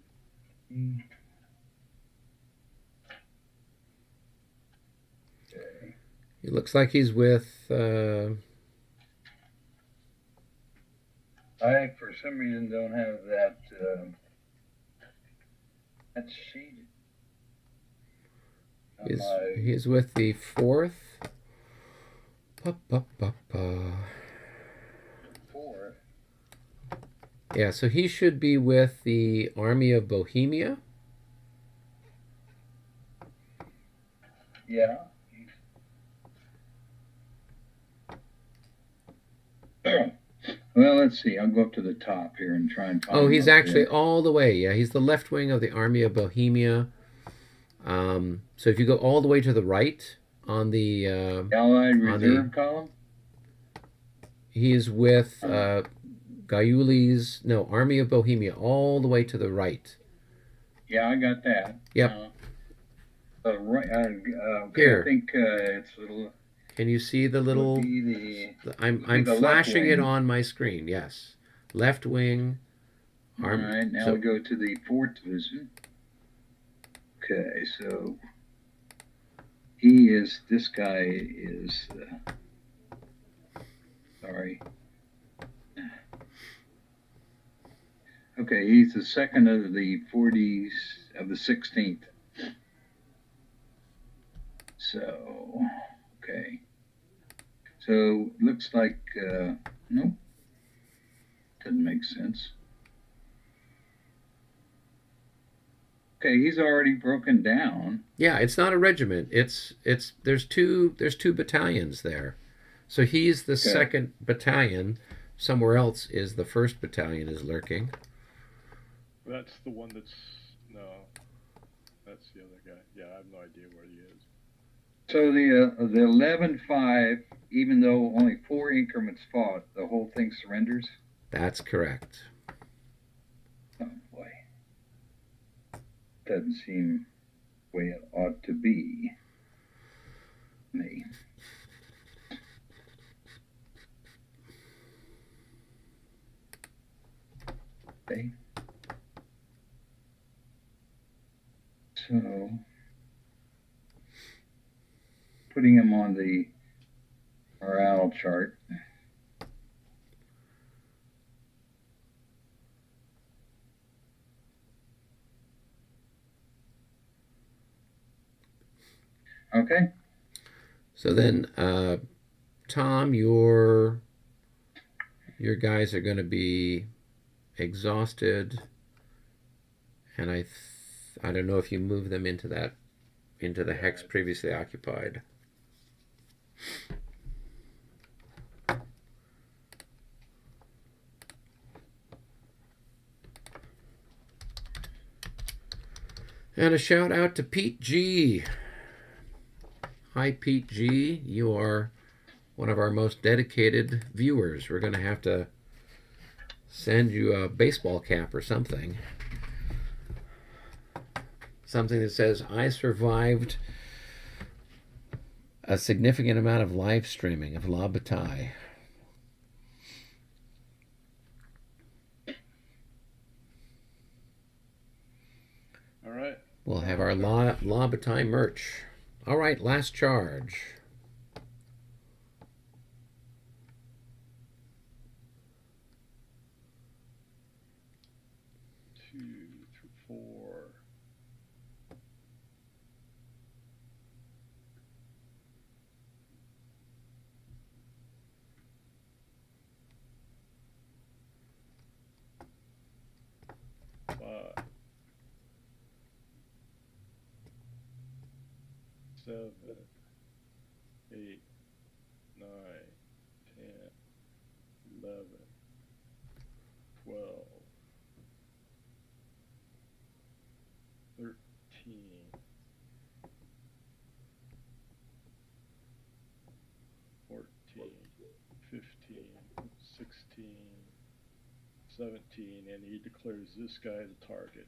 Okay. It looks like he's with. I, for some reason, don't have that. That sheet. He's with the 4th. 4th. Yeah, so he should be with the Army of Bohemia. Yeah. Well, let's see. I'll go up to the top here and try and find. Oh, him he's up actually there. all the way. Yeah, he's the left wing of the Army of Bohemia. So if you go all the way to the right on the Allied on Reserve column. he is with Gaiuli's Army of Bohemia all the way to the right. Yeah, I got that. Yep. Right. Okay, Here. I think it's a little. Can you see the little? Would be I'm the left flashing it wing. on my screen. Yes, left wing. All right, now we go to the 4th Division. Okay, so this guy is, sorry. Okay, he's the 2nd of the 40s of the 16th. So, okay. So, looks like, nope. Doesn't make sense. Okay, he's already broken down. Yeah, it's not a regiment. There's two battalions there. So he's the 2nd battalion. Somewhere else is the 1st battalion is lurking. That's the one that's that's the other guy. Yeah, I have no idea where he is. So the 11-5, even though only 4 increments fought, the whole thing surrenders? That's correct. Oh boy. Doesn't seem the way it ought to be. Me. Okay. So, putting him on the morale chart. Okay. So then, Tom, your guys are going to be exhausted, and I don't know if you move them into the hex previously occupied. And a shout out to Pete G. Hi, Pete G. You are one of our most dedicated viewers. We're going to have to send you a baseball cap or something. Something that says, I survived a significant amount of live streaming of La Bataille. All right. We'll have our La Bataille merch. All right, last charge. 2 through 4. Seven, 8, 9, 10, 11, 12, 13, 14, 15, 16, 17, and he declares this guy the target.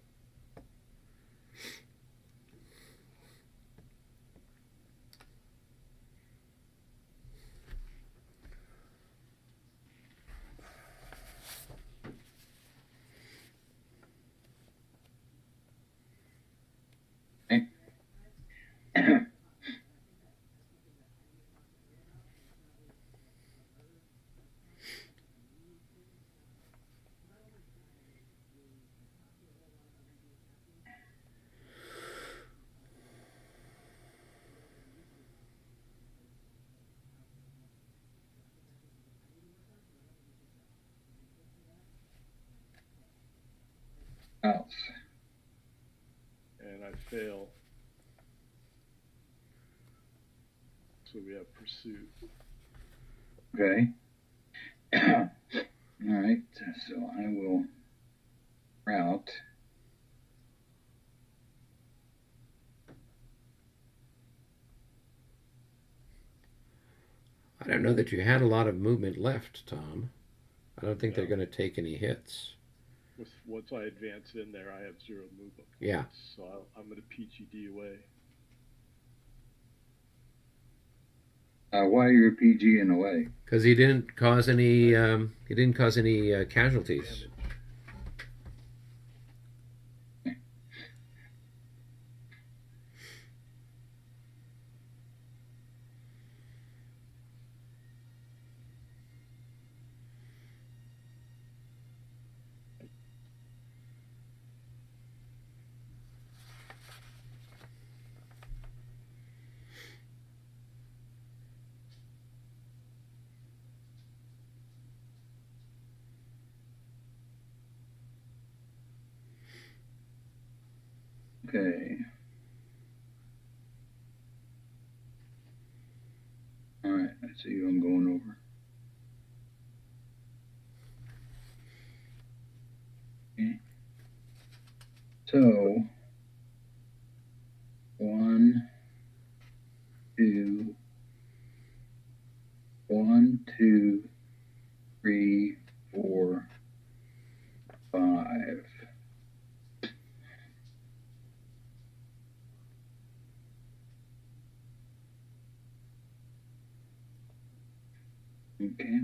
Else. And I fail. So we have pursuit. Okay. All right, so I will route. I don't know that you had a lot of movement left, Tom. I don't think they're Yeah. going to take any hits. Once I advance in there, I have 0 movement points. Yeah. So I'm going to PGD away. Why are you PG in a way? Because he didn't cause any. Casualties. Damage. Okay. All right, I see you. I'm going over. Okay. So, 1, 2, 1, 2, 3, 4, 5. Okay.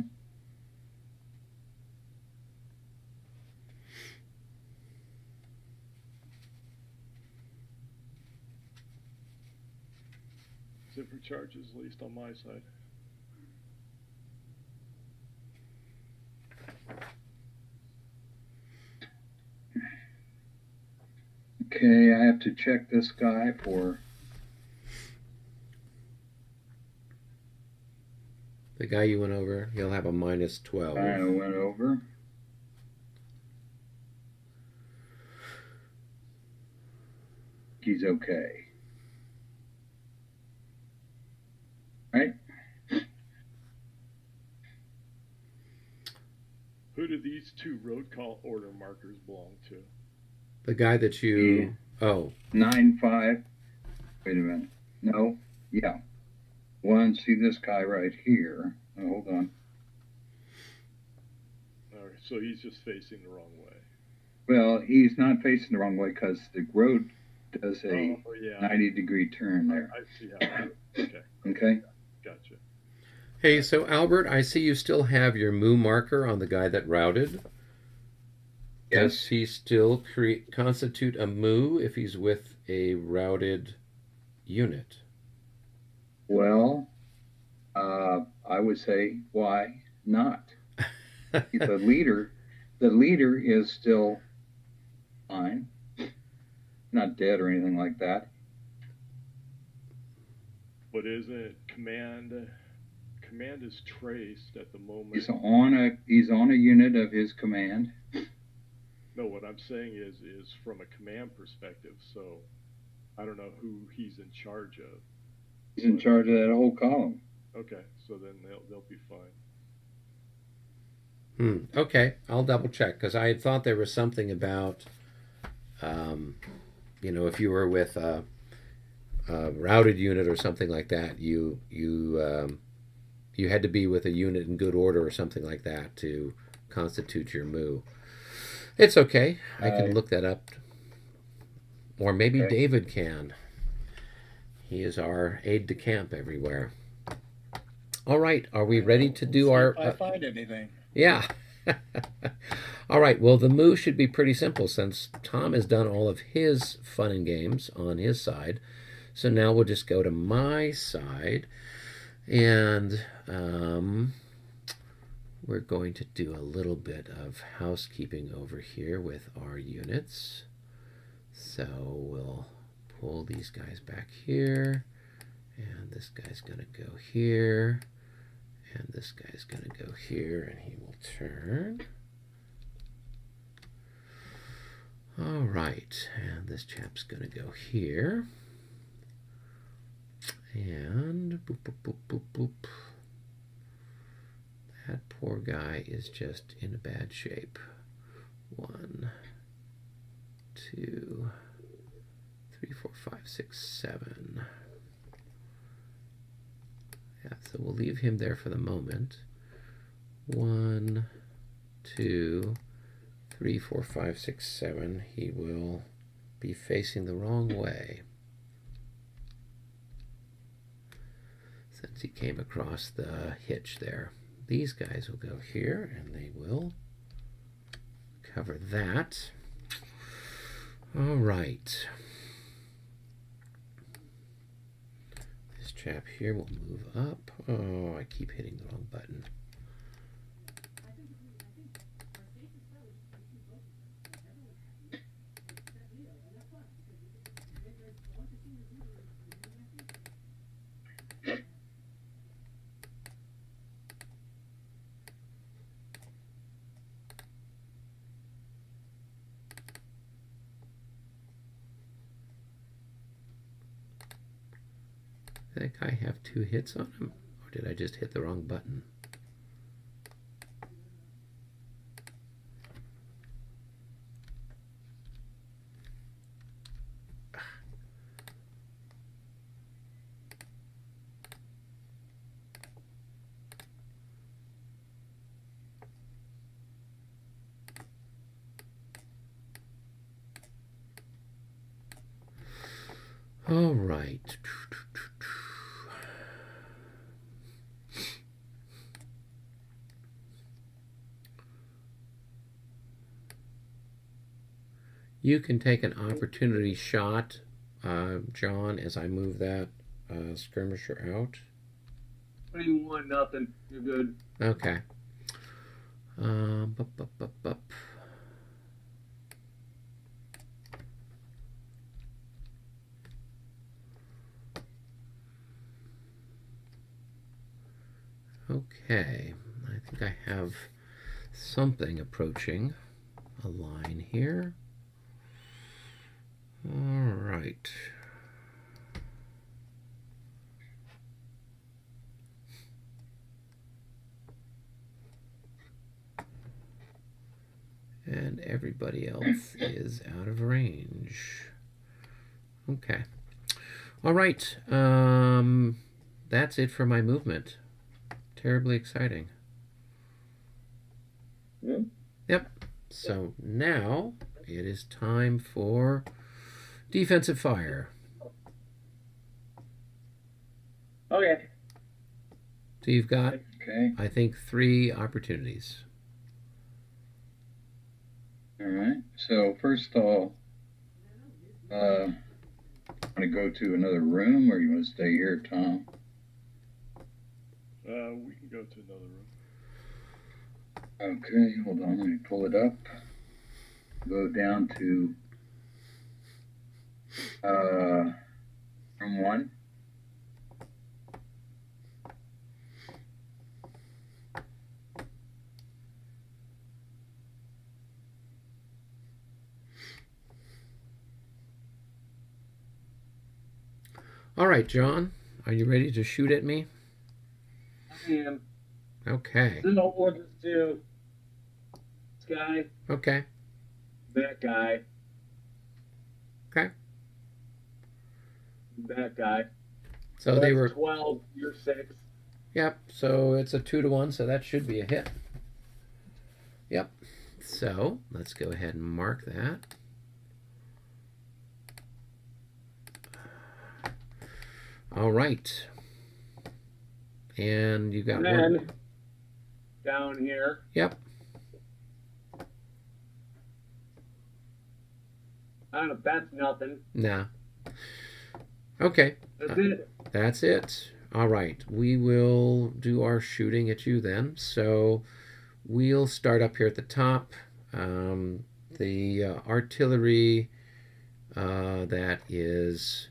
Zipper charges, at least on my side. Okay, I have to check this guy for The guy you went over, he'll have a -12. I went over. He's okay. Right? Who do these 2 road call order markers belong to? The guy that you. Oh, 9, 5. Wait a minute. No. Yeah. 1, see this guy right here. Oh, hold on. All right, so he's just facing the wrong way. Well, he's not facing the wrong way because the road does a Oh, yeah. 90-degree turn there. I see how. Okay, Okay? gotcha. hey, so Albert, I see you still have your moo marker on the guy that routed. Does Yes. he still constitute a moo if he's with a routed unit? Well, I would say, why not? The leader is still fine. Not dead or anything like that. But isn't command is traced at the moment? He's on a unit of his command. No, what I'm saying is from a command perspective. So I don't know who he's in charge of. He's in charge of that whole column. Okay, so then they'll be fine. Okay, I'll double check because I had thought there was something about, if you were with a routed unit or something like that, you had to be with a unit in good order or something like that to constitute your moo. It's okay. I can look that up. Or maybe Okay. David can. He is our aide de camp everywhere. All right, are we ready to do our... If I find anything. Yeah. All right, well, the moo should be pretty simple since Tom has done all of his fun and games on his side. So now we'll just go to my side, and we're going to do a little bit of housekeeping over here with our units. So we'll pull these guys back here, and this guy's going to go here, and this guy's going to go here, and he will turn. All right, and this chap's going to go here. And boop, boop, boop, boop, boop. That poor guy is just in a bad shape. 1, 2, 3, 4, 5, 6, 7. Yeah, so we'll leave him there for the moment. 1, 2, 3, 4, 5, 6, 7. He will be facing the wrong way since he came across the hitch there. These guys will go here and they will cover that. All right. This chap here will move up. Oh, I keep hitting the wrong button. Did that guy have 2 hits on him? Or did I just hit the wrong button? All right. You can take an opportunity shot, John, as I move that skirmisher out. 21, nothing. You're good. Okay. Bup, bup, bup, bup. Okay, I think I have something approaching a line here. All right. And everybody else is out of range. Okay. All right. That's it for my movement. Terribly exciting. Yeah. Yep. So now it is time for defensive fire. Okay. So you've got, Okay. I think, 3 opportunities. All right. So first of all, want to go to another room, or you want to stay here, Tom? We can go to another room. Okay. Hold on. Let me pull it up. Go down to room 1. All right, John, are you ready to shoot at me? I am. Okay. So we'll just do this guy, Okay. that guy, Okay. that guy. So That's they were, 12, you're 6. yep, so it's a 2-to-1, so that should be a hit. Yep. So let's go ahead and mark that. All right. And you got And one. then down here, Yep. I don't know, that's nothing. Nah. Okay. That's it. That's it. All right. We will do our shooting at you then. So we'll start up here at the top. The artillery that is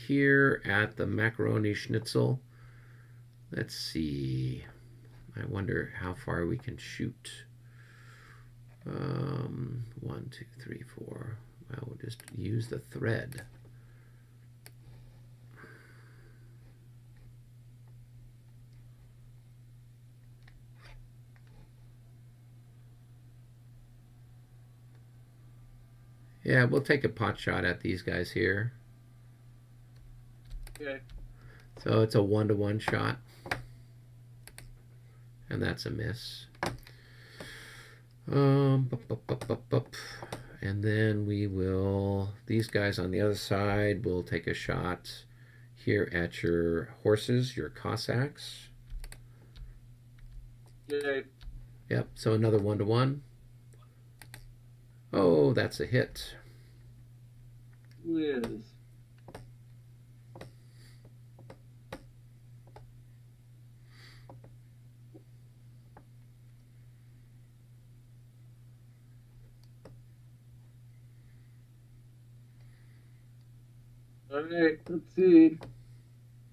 here at the macaroni schnitzel. Let's see. I wonder how far we can shoot. 1, 2, 3, 4. Well, we'll just use the thread. Yeah, we'll take a pot shot at these guys here. Okay. So it's a 1-to-1 shot. And that's a miss. And then we will, these guys on the other side will take a shot here at your horses, your Cossacks. Okay. Yep, so another 1-to-1. Oh, that's a hit. Liz. All right, let's see.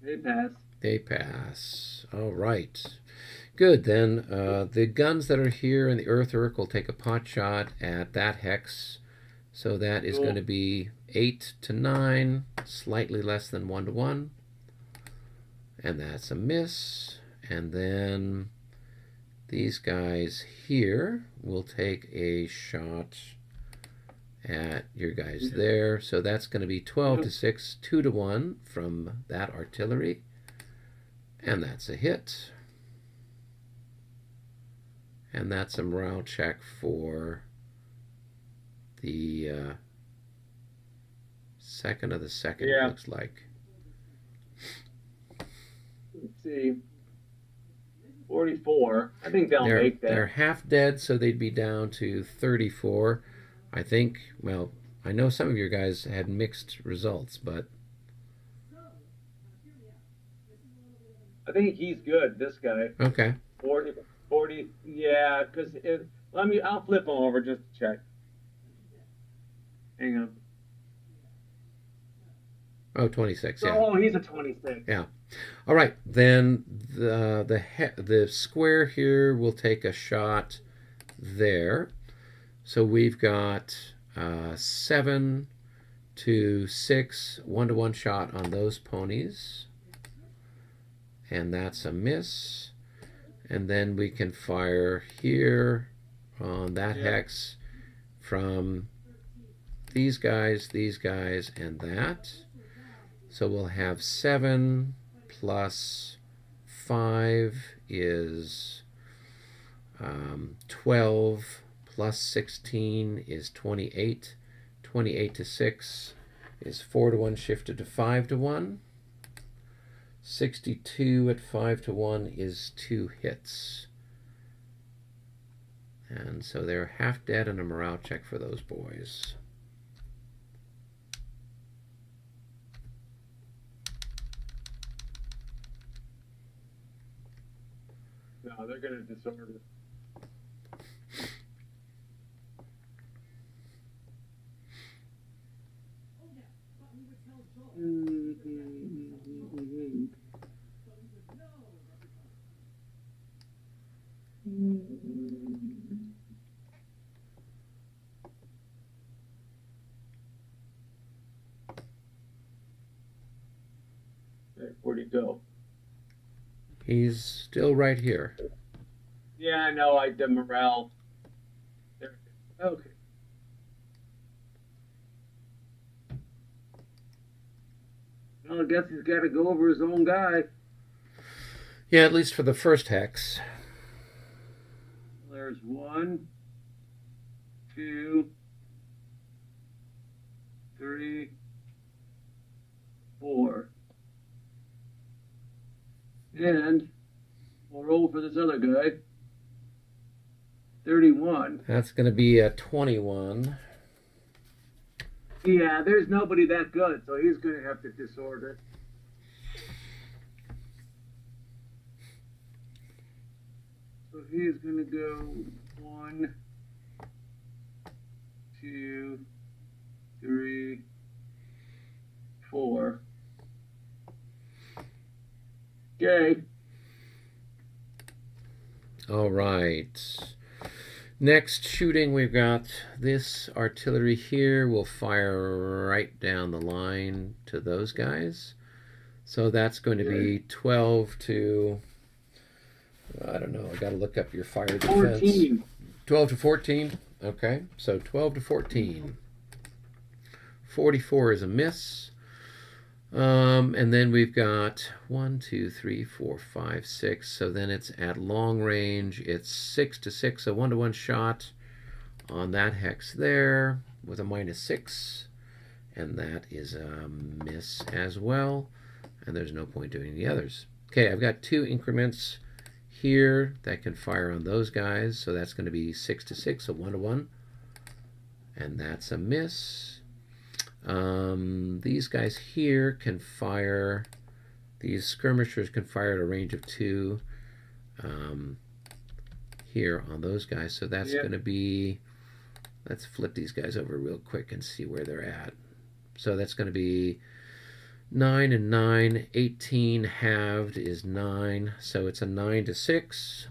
They pass. They pass. All right. Good. Then the guns that are here in the earthwork will take a pot shot at that hex. So that is going to be 8 to 9, slightly less than 1-to-1. And that's a miss. And then these guys here will take a shot at your guys there. So that's going to be 12 to 6, 2-to-1 from that artillery. And that's a hit. And that's a morale check for the second of the second, it looks like. Let's see. 44. I think they'll make that. They're half dead, so they'd be down to 34. I think, well, I know some of your guys had mixed results, but I think he's good, this guy. okay. 40, yeah, because I'll flip him over just to check. Hang on. Oh, 26, yeah. Oh, he's a 26. Yeah. All right, then the square here will take a shot there. So we've got 7 to 6, 1-to-1 shot on those ponies. And that's a miss. And then we can fire here on that hex from these guys, and that. So we'll have 7 plus 5 is 12, plus 16 is 28. 28 to 6 is 4-to-1 shifted to 5-to-1. 62 at 5-to-1 is 2 hits. And so they're half dead, and a morale check for those boys. No, they're going to disorder. Where'd he go? He's still right here. Yeah, I know. I did morale. There. Okay. Well, I guess he's got to go over his own guy. Yeah, at least for the first hex. There's 1, 2, 3, 4. And we'll roll for this other guy. 31. That's going to be a 21. Yeah, there's nobody that good, so he's going to have to disorder. So he's going to go 1, 2, 3, 4. Okay. All right. Next shooting, we've got this artillery here. We'll fire right down the line to those guys. So that's going to be 12 to, I don't know, I got to look up your fire defense. 14. 12 to 14? Okay, so 12 to 14. 44 is a miss. And then we've got 1, 2, 3, 4, 5, 6. So then it's at long range. It's 6 to 6, a 1-to-1 shot on that hex there with a -6. And that is a miss as well. And there's no point doing the others. Okay, I've got 2 increments here that can fire on those guys. So that's going to be 6 to 6, a 1-to-1. And that's a miss. These guys here can fire, these skirmishers can fire at a range of 2 here on those guys. So that's going to be, let's flip these guys over real quick and see where they're at. So that's going to be 9 and 9. 18 halved is 9. So it's a 9 to 6.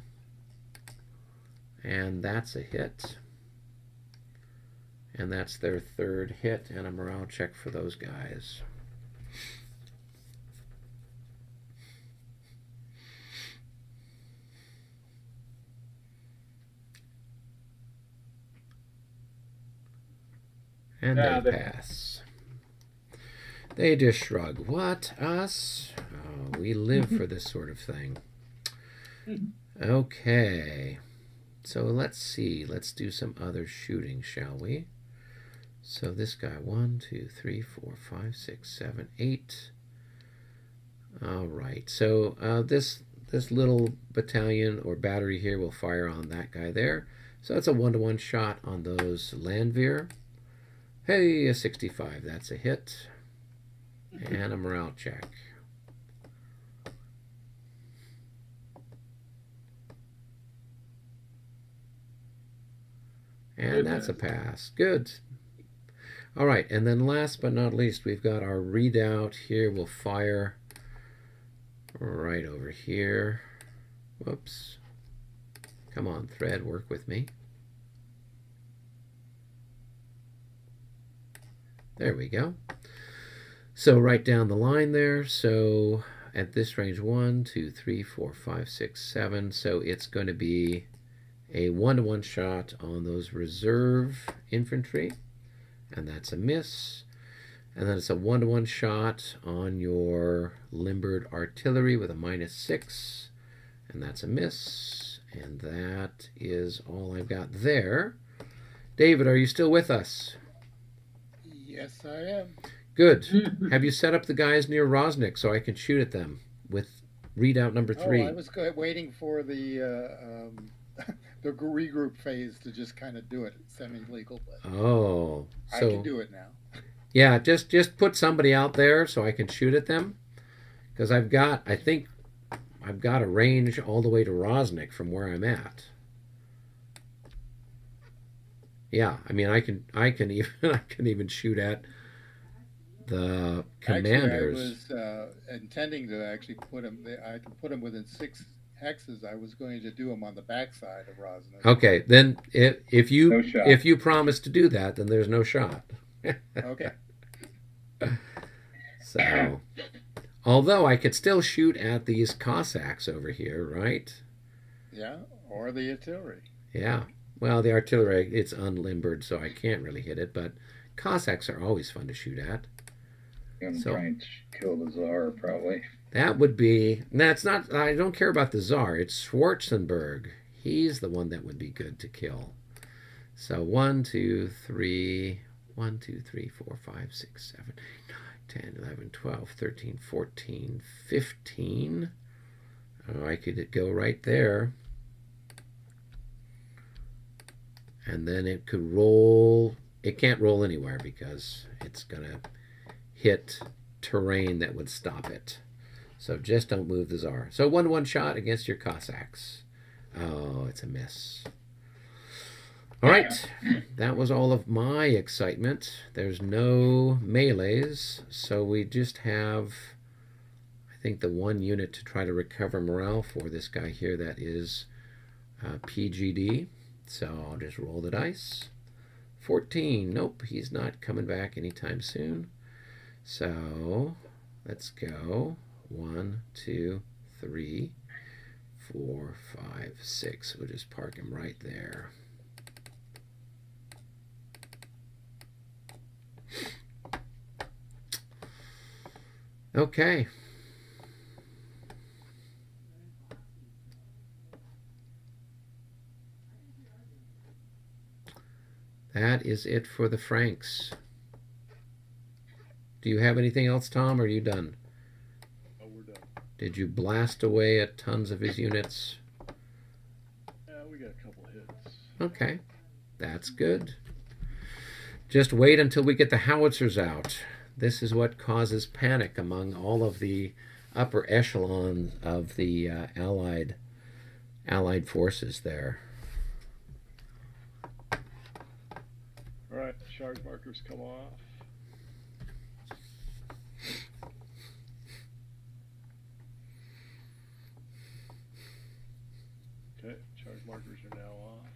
And that's a hit. And that's their 3rd hit, and a morale check for those guys. And they pass. They just shrug. What? Us? Oh, we live for this sort of thing. Okay. So let's see. Let's do some other shooting, shall we? So this guy, 1, 2, 3, 4, 5, 6, 7, 8. All right. So this little battalion or battery here will fire on that guy there. So it's a 1-to-1 shot on those Landwehr. Hey, a 65. That's a hit. And a morale check. And that's a pass. Good. All right, and then last but not least, we've got our redoubt here. We'll fire right over here. Whoops. Come on, thread, work with me. There we go. So right down the line there. So at this range, 1, 2, 3, 4, 5, 6, 7. So it's going to be a 1-to-1 shot on those reserve infantry. And that's a miss. And then it's a 1-to-1 shot on your limbered artillery with a -6. And that's a miss. And that is all I've got there. David, are you still with us? Yes, I am. Good. Have you set up the guys near Rosnik so I can shoot at them with readout number 3? Oh, I was waiting for the the regroup phase to just kind of do it semi-legal, but oh, so I can do it now. Yeah, just put somebody out there so I can shoot at them, because I think I've got a range all the way to Rosnik from where I'm at. Yeah, I mean I can even shoot at the commanders. Actually, I was intending to actually put them. I can put them within 6 hexes. I was going to do them on the backside of Rosnik. Okay, then if No shot. if you promise to do that, then there's no shot. Okay. So, although I could still shoot at these Cossacks over here, right? Yeah, or the artillery. Yeah. Well, the artillery, it's unlimbered, so I can't really hit it, but Cossacks are always fun to shoot at. I'm trying to kill the Tsar, probably. That would be... That's not... I don't care about the Tsar. It's Schwarzenberg. He's the one that would be good to kill. So 1, 2, 3... 1, 2, 3, 4, 5, 6, 7, 8, 9, 10, 11, 12, 13, 14, 15. Oh, I could go right there. And then it could roll. It can't roll anywhere because it's going to hit terrain that would stop it. So just don't move the Tsar. So 1-1 shot against your Cossacks. Oh, it's a miss. All right, that was all of my excitement. There's no melees, so we just have, I think, the 1 unit to try to recover morale for this guy here that is PGD. So I'll just roll the dice. 14, nope, he's not coming back anytime soon. So let's go. 1, 2, 3, 4, 5, 6. We'll just park him right there. Okay. That is it for the Franks. Do you have anything else, Tom, or are you done? Oh, we're done. Did you blast away at tons of his units? Yeah, we got a couple hits. Okay, that's good. Just wait until we get the howitzers out. This is what causes panic among all of the upper echelon of the Allied forces there. All right, charge markers come off. Okay, charge markers are now off.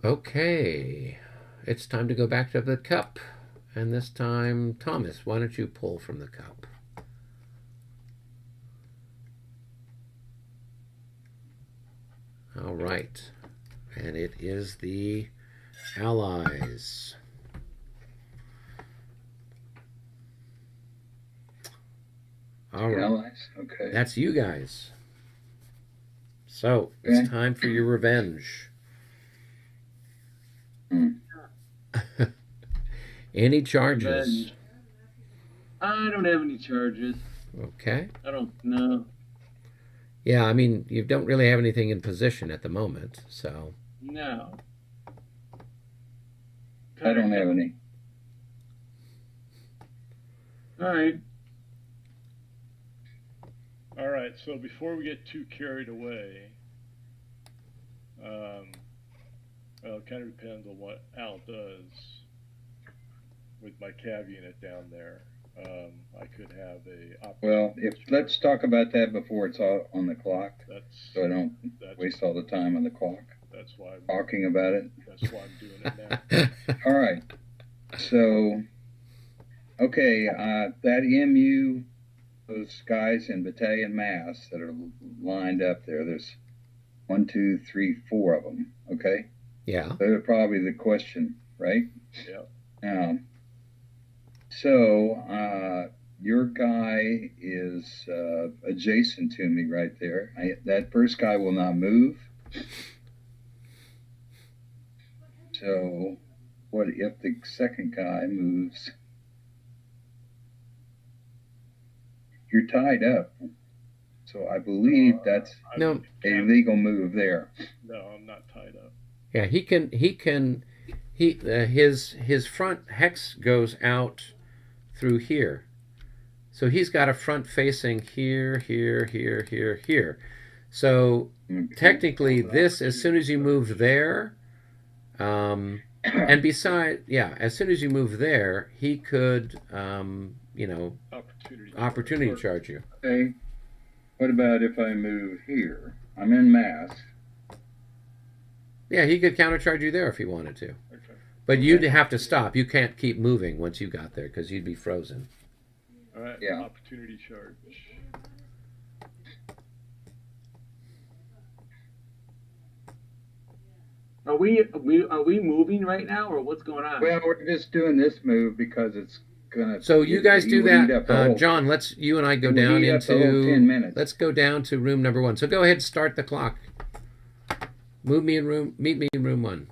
Okay, it's time to go back to the cup. And this time, Thomas, why don't you pull from the cup? All right. And it is the Allies. All right. Allies? Okay. That's you guys. So, it's time for your revenge. Any charges? Revenge. I don't have any charges. Okay. I don't know. Yeah, I mean, you don't really have anything in position at the moment, so. No. I don't have any. All right. All right, so before we get too carried away, well, it kind of depends on what Al does with my cav unit down there. I could have a. Well, let's talk about that before it's all on the clock, so I don't waste all the time on the clock. That's why I'm talking about it. That's why I'm doing it now. All right. So, okay, that MU, those guys in battalion mass that are lined up there. There's 1, 2, 3, 4 of them. Okay. Yeah. They're probably the question, right? Yeah. So, your guy is adjacent to me right there. That first guy will not move. So, what if the second guy moves? You're tied up. So I believe that's no a legal move there. No, I'm not tied up. Yeah, his front hex goes out through here. So he's got a front facing here, here, here, here, here. So technically this, as soon as you move there, and besides, yeah, as soon as you move there, he could, opportunity charge you. Okay. What about if I move here? I'm in mass. Yeah, he could countercharge you there if he wanted to. Okay. But you'd have to stop. You can't keep moving once you got there because you'd be frozen. All right. Yeah. Opportunity charge. Are we moving right now, or what's going on? Well, we're just doing this move because it's gonna. So you guys do that, John. You and I go down the whole 10 minutes. Let's go down to room number 1. So go ahead and start the clock. Meet me in room 1.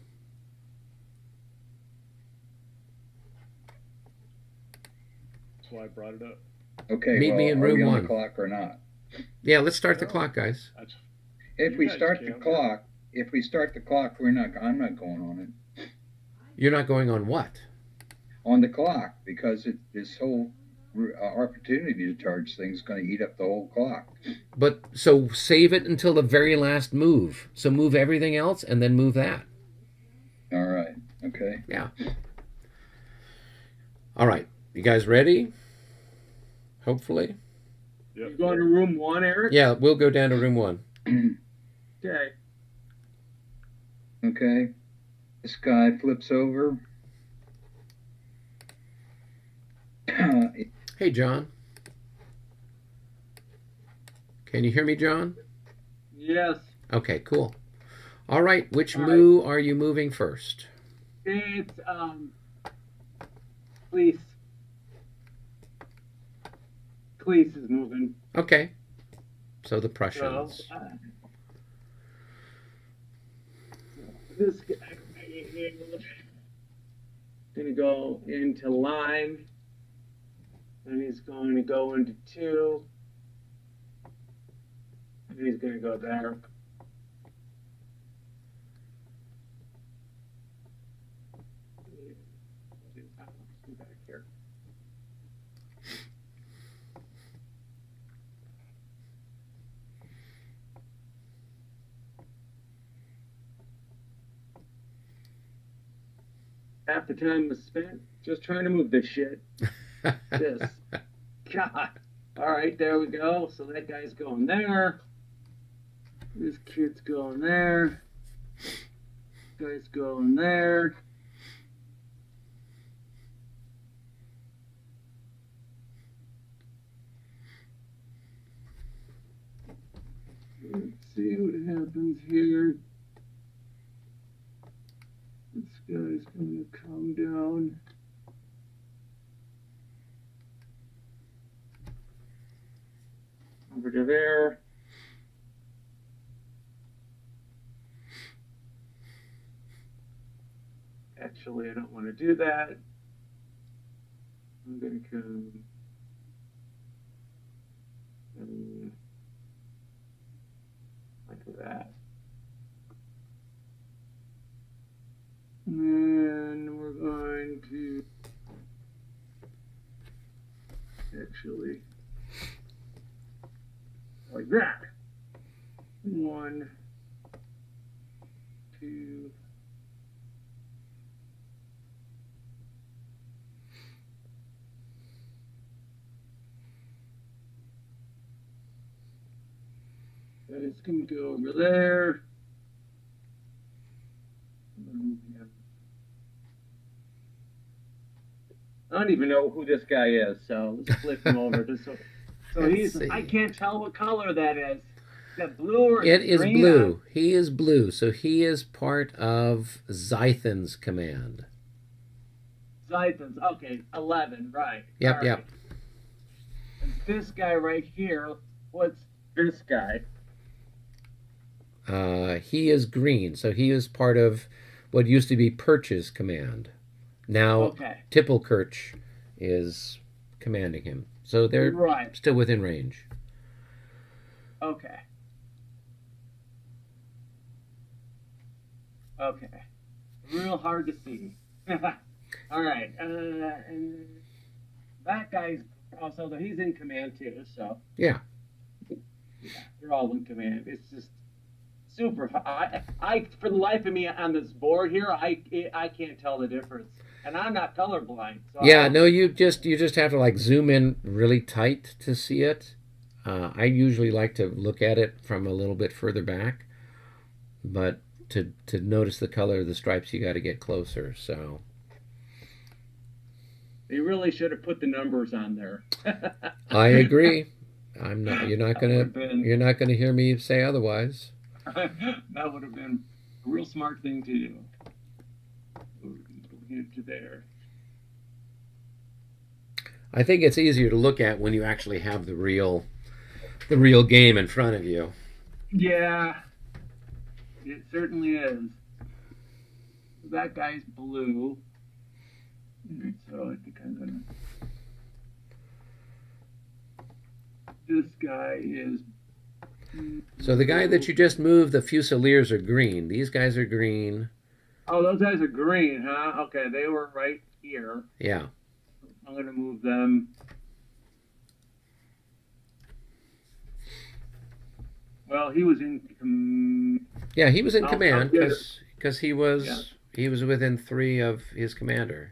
That's why I brought it up. Okay. Meet me in room are we 1. On the clock or not? Yeah, let's start the clock, guys. If we start the clock, I'm not going on it. You're not going on what? On the clock, because this whole opportunity to charge thing is going to eat up the whole clock. But so save it until the very last move. So move everything else and then move that. All right. Okay. Yeah. All right. You guys ready? Hopefully. Yep. You going to room 1, Eric? Yeah, we'll go down to room 1. Okay. Okay. This guy flips over. Hey, John. Can you hear me, John? Yes. Okay, cool. All right, which moo are you moving first? It's police. Cleese is moving. Okay. So the So, Prussians. this guy right here is gonna go into line, and he's going to go into 2, and he's gonna go there. Back here. Half the time was spent just trying to move this shit. This. God. Alright, there we go. So that guy's going there. This kid's going there. This guy's going there. Let's see what happens here. This guy's going to come down. Over to there. Actually, I don't want to do that. I'm going to come. Like that. And then we're going to actually like that. 1, 2. And it's going to go over there. I don't even know who this guy is, so let's flip him over. So he's, I can't tell what color that is. Is that blue or It is green? blue. He is blue. So he is part of Zythan's command. Zythan's, okay, 11, right. Yep, All yep. right. And this guy right here, what's this guy? He is green. So he is part of what used to be Perch's command. Now Okay. Tippelkirch is commanding him. So they're Right. still within range. Okay. Okay. Real hard to see. All right. And that guy's also, he's in command too, so. Yeah. Yeah, they're all in command. It's just super. I for the life of me on this board here, I can't tell the difference. And I'm not colorblind. So Yeah, no, you just have to like zoom in really tight to see it. I usually like to look at it from a little bit further back, but to notice the color of the stripes, you got to get closer. So they really should have put the numbers on there. I agree. I'm not. You're not That gonna. would've been- You're not gonna hear me say otherwise. That would have been a real smart thing to do. Get to there. I think it's easier to look at when you actually have the real game in front of you. Yeah, it certainly is. That guy's blue. So I think I'm gonna. This guy is. So the guy that you just moved, the Fusiliers are green. These guys are green. Oh, those guys are green, huh? Okay, they were right here. Yeah. I'm gonna move them. Well, he was in. Yeah, he was in I'll command get it. because he was within 3 of his commander.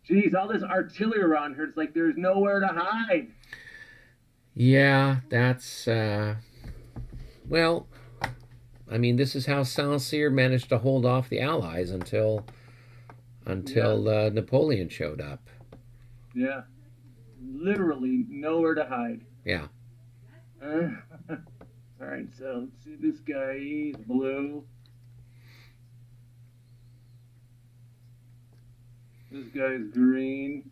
Geez, all this artillery around here. It's like there's nowhere to hide. Yeah, that's well, I mean, this is how Saint-Cyr managed to hold off the Allies until Napoleon showed up. Yeah, literally nowhere to hide. Yeah. All right, so let's see. This guy, he's blue. This guy's green.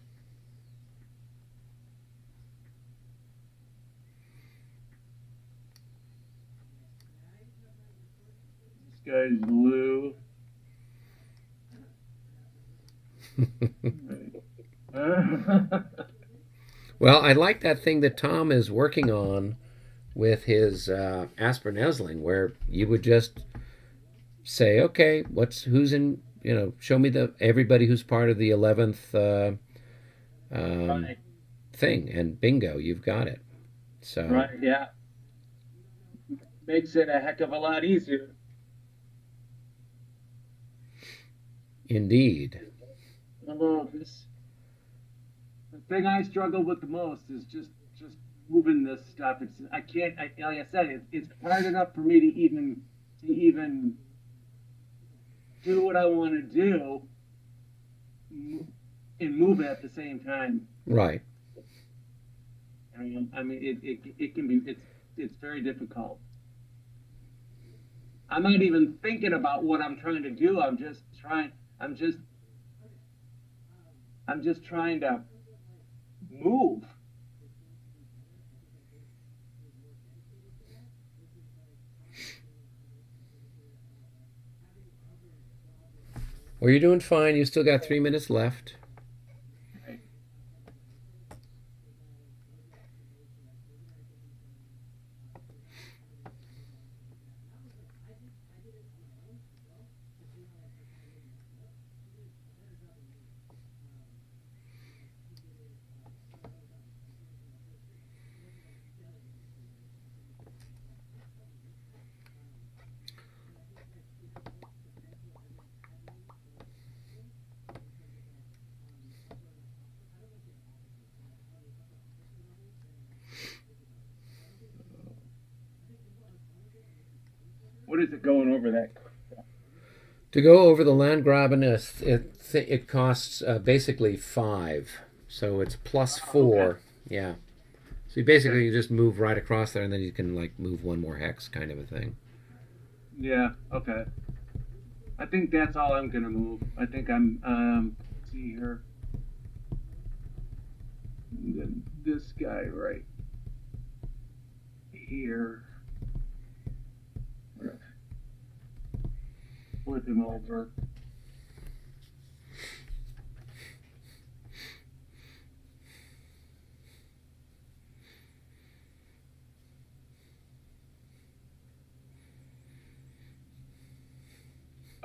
This guy's blue. Well, I like that thing that Tom is working on with his Aspirin Esling, where you would just say, okay, who's in, show me everybody who's part of the 11th Right. thing, and bingo, you've got it. So Right, yeah. Makes it a heck of a lot easier. Indeed. Although the thing I struggle with the most is just moving this stuff. Like I said, it's hard enough for me to even do what I want to do and move it at the same time. Right. I mean, it can be, it's very difficult. I'm not even thinking about what I'm trying to do. I'm just trying to move. Well, you're doing fine. You still got 3 minutes left. What is it going over that? To go over the Landgraben, it costs basically 5, so it's plus 4. Okay. Yeah. So you basically just move right across there, and then you can like move one more hex, kind of a thing. Yeah. Okay. I think that's all I'm gonna move. I think I'm see here. This guy right here. Flip him over.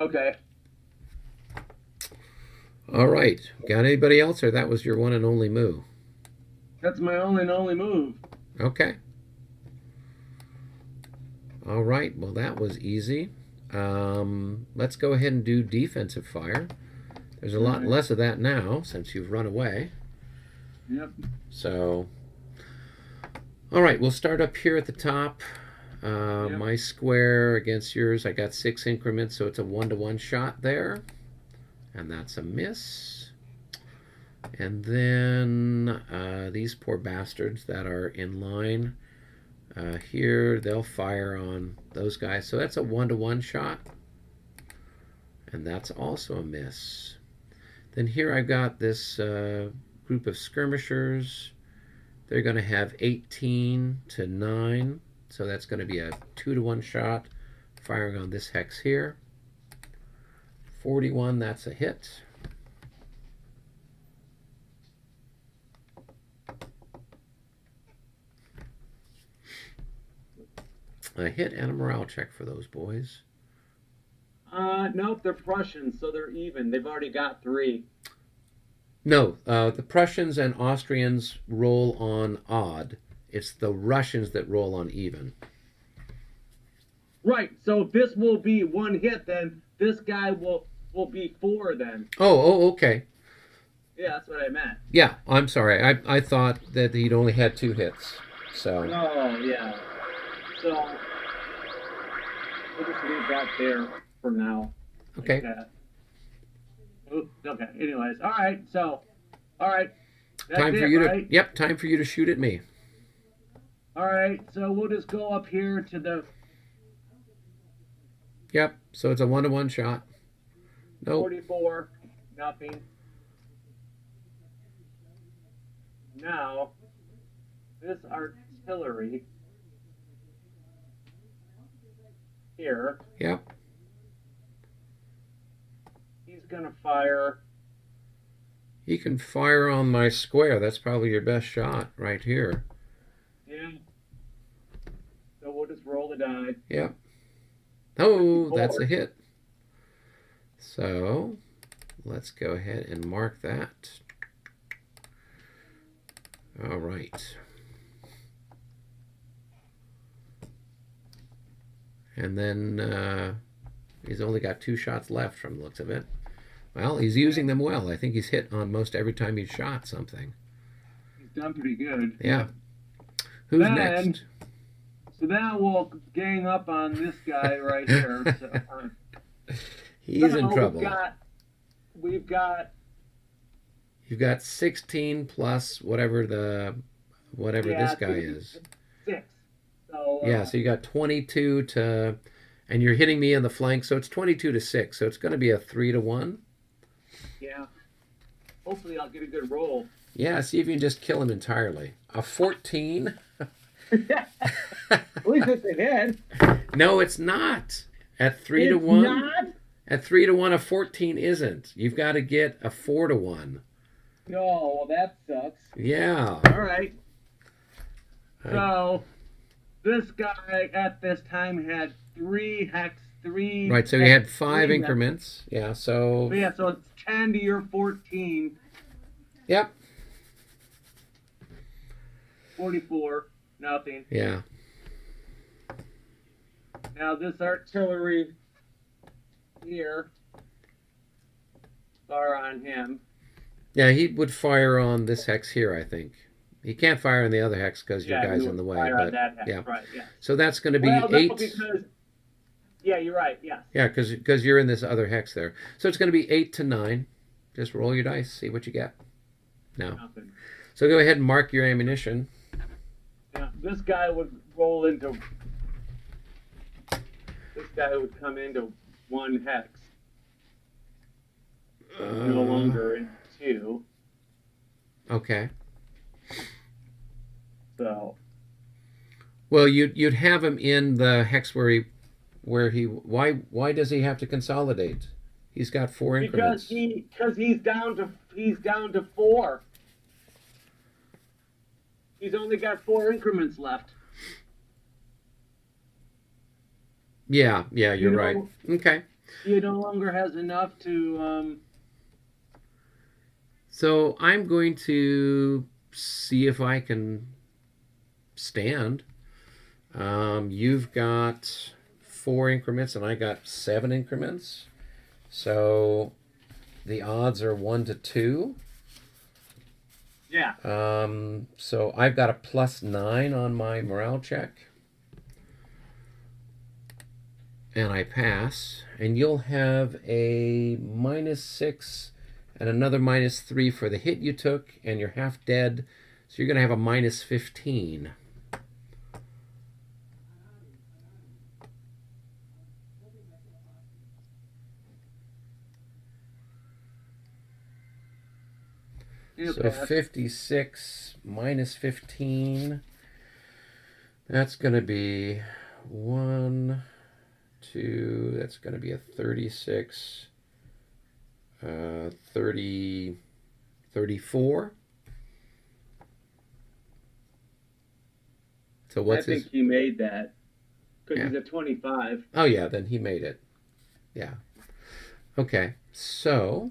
Okay. All right. Got anybody else, or that was your one and only move? That's my only move. Okay. All right. Well, that was easy. Let's go ahead and do defensive fire. There's a lot less of that now since you've run away. Yep. So, all right, we'll start up here at the top. Yep. My square against yours, I got 6 increments, so it's a 1-to-1 shot there. And that's a miss. And then these poor bastards that are in line here, they'll fire on those guys. So that's a 1-to-1 shot. And that's also a miss. Then here I've got this group of skirmishers. They're going to have 18 to 9. So that's going to be a 2-to-1 shot firing on this hex here. 41, that's a hit. A hit and a morale check for those boys. Nope, they're Prussians, so they're even. They've already got 3. No, the Prussians and Austrians roll on odd. It's the Russians that roll on even. Right, so this will be 1 hit then. This guy will be 4 then. Oh, okay. Yeah, that's what I meant. Yeah, I'm sorry. I thought that he'd only had 2 hits. So. Oh, yeah. So, we'll just leave that there for now. Okay. Like Oops, okay, anyways. All right, so, all right. That's Time for it, you right? to. Yep, time for you to shoot at me. All right, so we'll just go up here to the Yep. So it's a 1-to-1 shot. Nope. 44, nothing. Now, this artillery here, Yep. he's going to fire. He can fire on my square. That's probably your best shot right here. Yeah. So we'll just roll the die. Yep. Oh, that's a hit. So let's go ahead and mark that. All right. And then he's only got 2 shots left from the looks of it. Well, he's using them well. I think he's hit on most every time he's shot something. He's done pretty good. Yeah. Who's Then- next? So now we'll gang up on this guy right here. So, He's in so trouble. We've got You've got 16 plus whatever this guy is. 6. So, Yeah, so you got 22 to, and you're hitting me in the flank, so it's 22 to 6. So it's going to be a 3-to-1. yeah. Hopefully I'll get a good roll. Yeah, see if you can just kill him entirely. A 14. At least it's a hit. No, it's not. At It's 3-to-1. not? At 3-to-1, a 14 isn't. You've got to get a 4-to-1. No, well, that sucks. Yeah. All right. So this guy at this time had 3 hex, 3. Right, so you had 5 3 hex. increments. Yeah, so. Yeah, so it's 10 to your 14. Yep. 44. Nothing. Yeah. Now this artillery here. Fire on him. Yeah, he would fire on this hex here, I think. He can't fire on the other hex because your guy's he in the would way. fire on But that hex, yeah. right, yeah. So that's going to be Well, no, 8. because, yeah, you're right, yes. Yeah, because you're in this other hex there. So it's going to be 8 to 9. Just roll your dice, see what you get. No. Nothing. So go ahead and mark your ammunition. Yeah, this guy would roll into. This guy would come into 1 hex. No longer in 2. Okay. So. Well, you'd have him in the hex where he why does he have to consolidate? He's got 4 increments. Because he's down to 4. He's only got 4 increments left. Yeah, you're You know- right. Okay. He no longer has enough to. So I'm going to see if I can stand. You've got 4 increments and I got 7 increments. So the odds are 1 to 2. Yeah. So I've got a +9 on my morale check. And I pass. And you'll have a -6 and another -3 for the hit you took, and you're half dead. So you're going to have a -15. So 56 -15. That's going to be 1, 2. That's going to be a 36. 30, 34. So what's I think he made that. Because he's at 25. Oh, yeah, then he made it. Yeah. Okay, so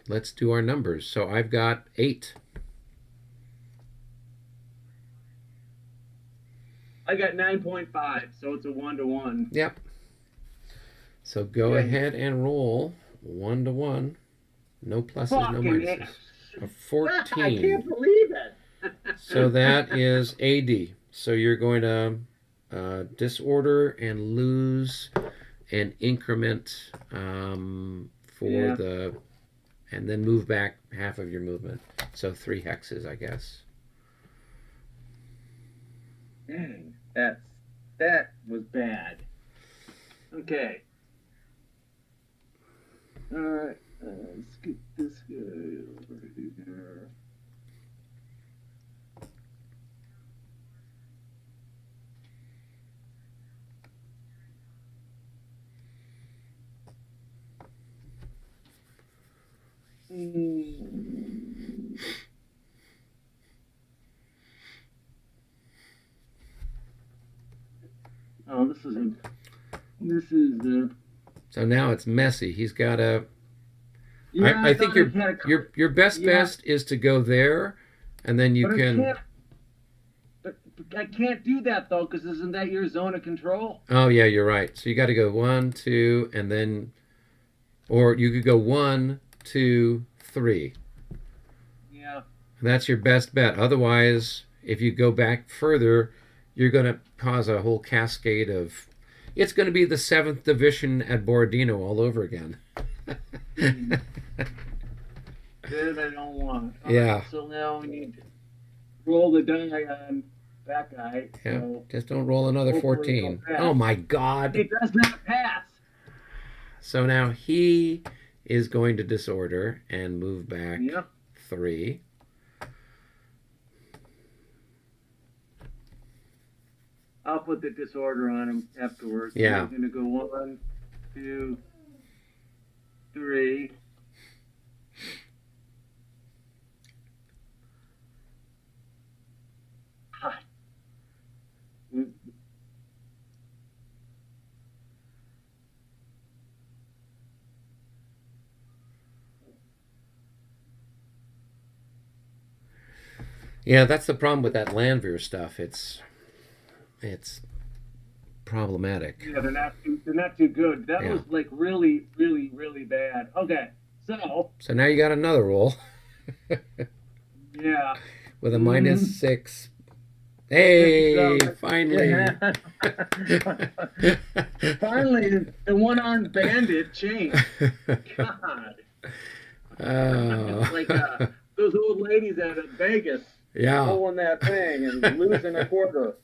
let's do our numbers. So I've got 8. I got 9.5, so it's a 1-to-1. Yep. So go Yeah. ahead and roll 1 to 1. No pluses, no Fucking minuses. ass. A I 14. can't believe it. So that is AD. So you're going to disorder and lose an increment for the, and then move back half of your movement. So 3 hexes, I guess. Dang, that was bad. Okay. All right. Let's get this guy over here. Oh, this is So now it's messy. He's got a. yeah, I think thought your best Yeah. best is to go there, and then you but can. I can't do that though, because isn't that your zone of control? Oh yeah, you're right. So you got to go 1, 2, and then, or you could go 1, 2, 3. Yeah. That's your best bet. Otherwise, if you go back further, you're going to cause a whole cascade of. It's going to be the 7th Division at Borodino all over again. That I don't want. Yeah. So now we need to roll the die on that guy. Yeah. So Just don't roll another hopefully 14. it'll pass. Oh my God. It does not pass. So now he is going to disorder and move back Yep. 3. I'll put the disorder on him afterwards. Yeah. I'm gonna go 1, 2, 3. Ha. Yeah, that's the problem with that Landveer stuff. It's problematic. Yeah, they're not too good. That Yeah. was like really, really, really bad. Okay, so So now you got another roll yeah. with a -6. Hey, So- finally. Finally, the one-armed bandit changed. God, Oh. it's like those old ladies out of Vegas Yeah. pulling that thing and losing a quarter.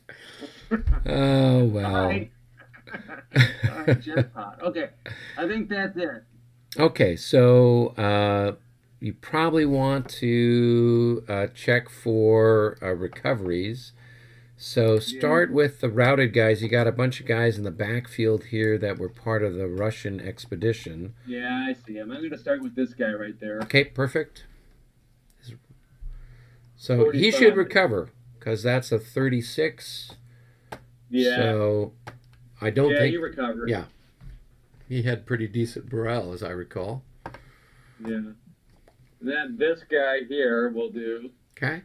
Oh, All well. right. All right, jackpot. Okay, I think that's it. Okay, so you probably want to check for recoveries. So start with the routed guys. You got a bunch of guys in the backfield here that were part of the Russian expedition. Yeah, I see him. I'm going to start with this guy right there. Okay, perfect. So he 45. should recover because that's a 36. Yeah. So I don't Yeah, think he recovered. Yeah. He had pretty decent morale, as I recall. Yeah. Then this guy here will do. Okay.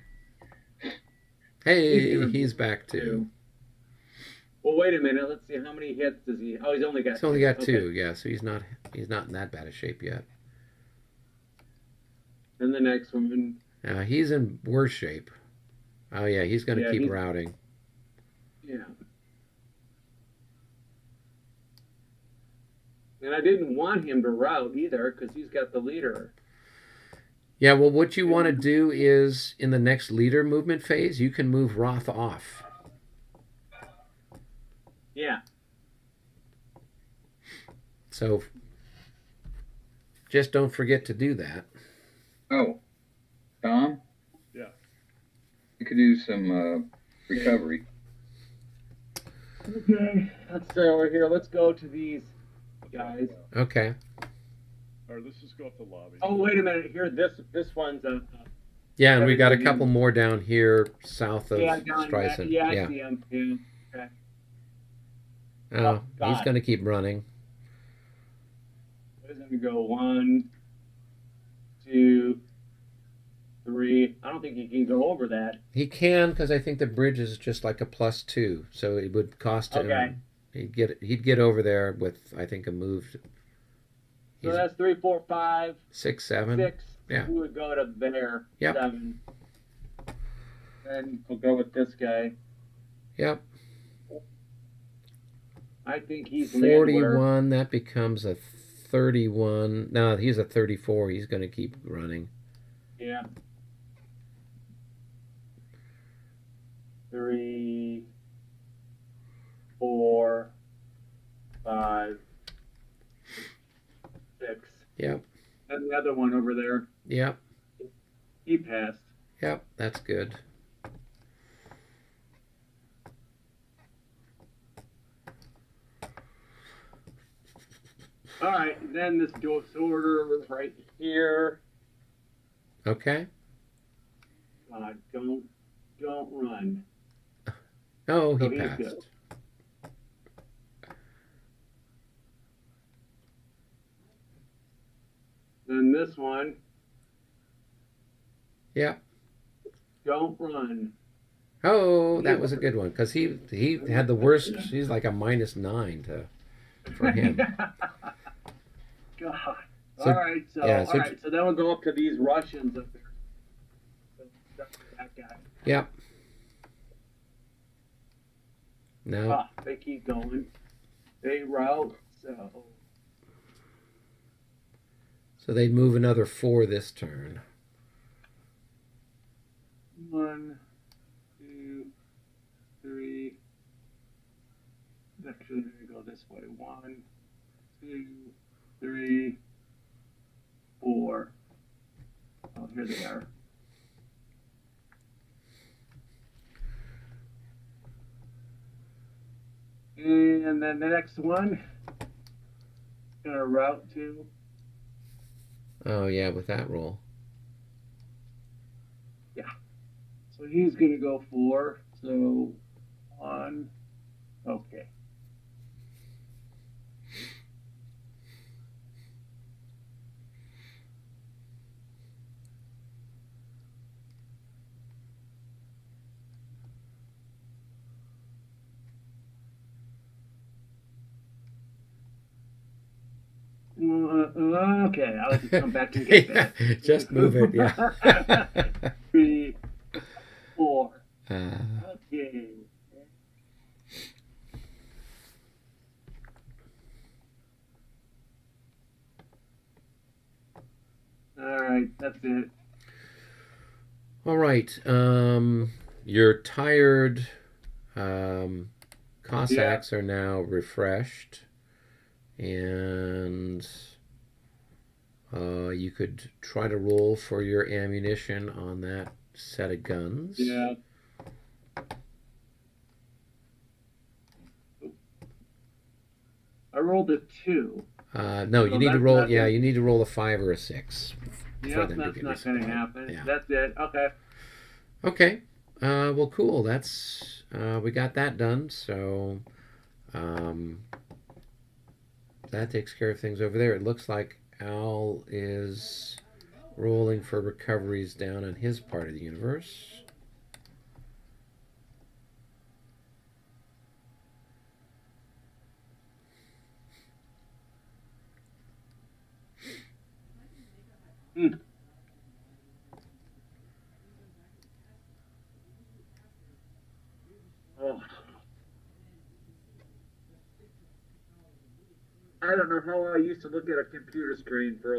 Hey, He's he's back too. Well, wait a minute. Let's see how many hits does he? Oh, he's only got. He's only got Okay. 2, yeah. So he's not in that bad a shape yet. And the next one. He's in worse shape. Oh yeah, he's going to Yeah, keep he's- routing. Yeah. And I didn't want him to route either because he's got the leader. Yeah, well, what you want to do is in the next leader movement phase, you can move Roth off. Yeah. So just don't forget to do that. Oh, Tom? Yeah. You could do some recovery. Okay. Let's start over here. Let's go to these guys. Okay. All right, let's just go up the lobby. Oh, wait a minute. Here, this one's Yeah, and we got a couple more down here south of yeah, down there. Streisand. Yeah, I see him. Yeah. Okay. Oh, Oh, he's God. going to keep running. He's gonna go 1, 2, 3. I don't think he can go over that. He can because I think the bridge is just like a +2, so it would cost him. Okay. He'd get over there with I think a move. So He's that's 3, 4, 5, 6, 7. 6. Yeah. We would go to there. Yep. 7. Then we'll go with this guy. Yep. I think he's landward. 41. That becomes a 31. No, he's a 34. He's going to keep running. Yeah. 3, 4, 5, 6. Yep. And the other one over there, Yep. he passed. Yep. That's good. All right, then this disorder right here. Okay. Don't run. Oh, he So he's passed. good. Then this one, Yep. don't run. Oh, that was a good one because he had the worst. He's like a -9 for him. God. So- all right, so yeah, so- all right, so then we'll go up to these Russians up there. That guy. Yep. No. Ah, they keep going. They route. So they'd move another 4 this turn. 1, 2, 3. Actually, let me go this way. 1, 2, 3, 4. Oh, here they are. And then the next one, gonna route to. Oh yeah, with that roll. So he's gonna go 4. So 1. Okay. Okay, I'll just come back and get that. Yeah, just move it. Yeah. 3, 4. Uh, Okay. All right, that's it. all right. Your tired Cossacks are now refreshed, and you could try to roll for your ammunition on that set of guns. Yeah. I rolled a 2. No, you So need to that's roll. not Yeah, good. you need to roll a 5 or a 6. Yeah, them to that's give not you going to support. happen. Yeah. That's it. Okay. Okay. Well, cool. That's we got that done. So that takes care of things over there. It looks like Al is rolling for recoveries down on his part of the universe. Oh. I don't know how I used to look at a computer screen for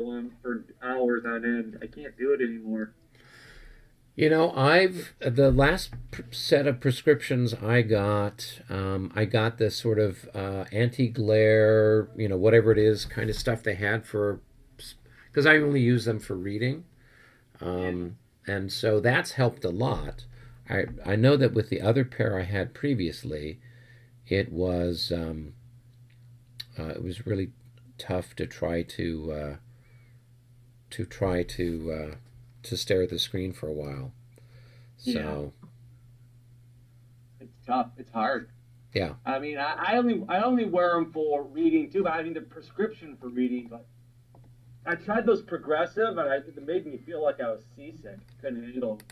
hours on end. I can't do it anymore. You know, the last set of prescriptions I got this sort of anti-glare, whatever it is, kind of stuff they had for, because I only use them for reading, and so that's helped a lot. I know that with the other pair I had previously, it was really tough to try to stare at the screen for a while. So it's tough. It's hard. Yeah. I mean, I only wear them for reading too. But I need a prescription for reading. But I tried those progressive, and it made me feel like I was seasick. Couldn't handle them.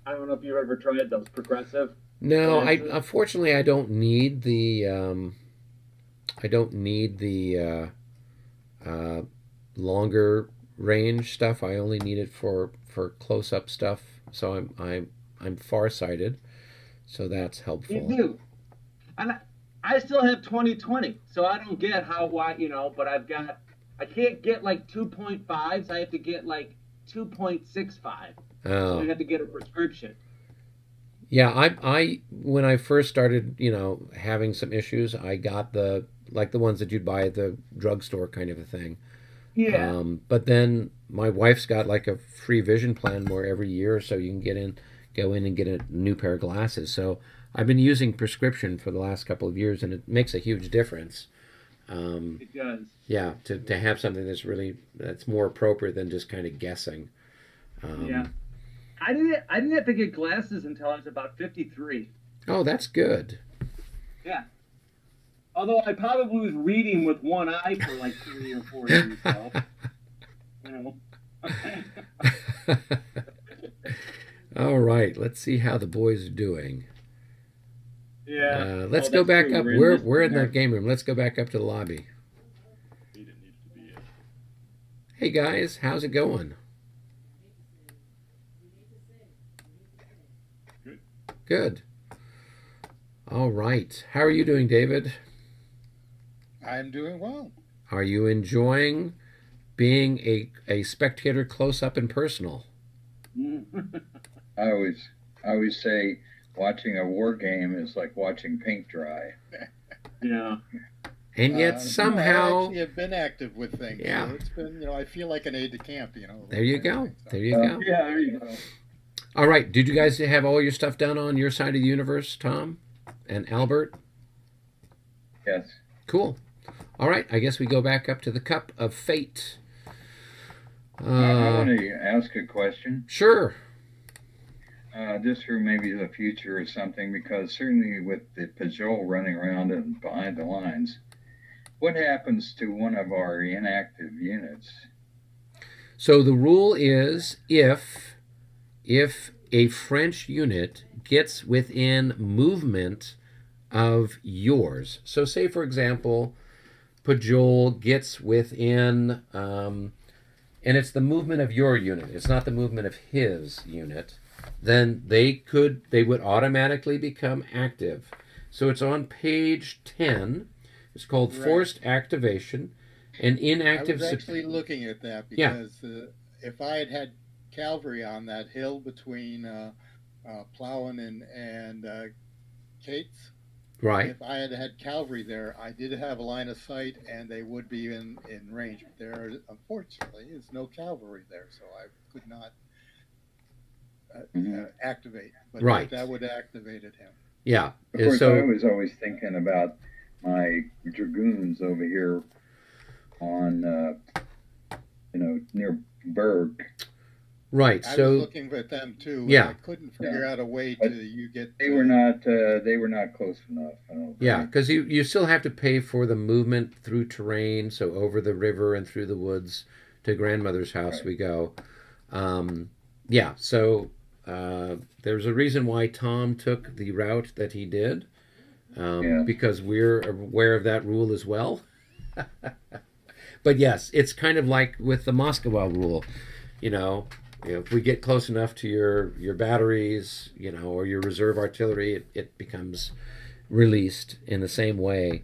I don't know if you ever tried those progressive. No, unfortunately I don't need the longer range stuff. I only need it for close up stuff. So I'm farsighted, so that's helpful. You do, and I still have 20/20, so I don't get how but I can't get like 2.5s. I have to get like 2.65. So I have to get a prescription. Yeah, I when I first started, having some issues, I got the ones that you'd buy at the drugstore kind of a thing. Yeah. But then my wife's got like a free vision plan where every year or so you can go in and get a new pair of glasses. So I've been using prescription for the last couple of years, and it makes a huge difference. It does. Yeah, to have something that's more appropriate than just kind of guessing. Yeah. I didn't have to get glasses until I was about 53. Oh, that's good. Yeah. Although I probably was reading with one eye for like 3 or 4 years. So, All right, let's see how the boys are doing. Yeah. Let's go back up. We're in the game room. Let's go back up to the lobby. Hey guys, how's it going? Good. All right. How are you doing, David? I'm doing well. Are you enjoying being a spectator close up and personal? I always say watching a war game is like watching paint dry. Yeah. And yet I somehow, actually have been active with things. Yeah. So it's been, I feel like an aide de camp, there you go. There you go. Yeah, there you go. All right. Did you guys have all your stuff done on your side of the universe, Tom and Albert? Yes. Cool. All right. I guess we go back up to the Cup of Fate. I want to ask a question. Sure. Just for maybe the future or something, because certainly with the Pajol running around and behind the lines, what happens to one of our inactive units? So the rule is if a French unit gets within movement of yours. So say, for example, Pajol gets within, and it's the movement of your unit. It's not the movement of his unit. Then they would automatically become active. So it's on page 10. It's called Forced Activation. And inactive. I was actually looking at that because if I had cavalry on that hill between Plowen and Cates, right. If I had cavalry there, I did have a line of sight, and they would be in range. But there, unfortunately, is no cavalry there, so I could not activate. But that would have activated him. Yeah. Of course, I was always thinking about my dragoons over here on, near Berg. Right. I so was looking at them too. Yeah. I couldn't figure out a way to get. They were not close enough. Yeah, because you still have to pay for the movement through terrain. So over the river and through the woods to grandmother's house we go. Yeah. So there's a reason why Tom took the route that he did. Because we're aware of that rule as well. But yes, it's kind of like with the Moskwa rule, if we get close enough to your batteries, or your reserve artillery, it becomes released in the same way.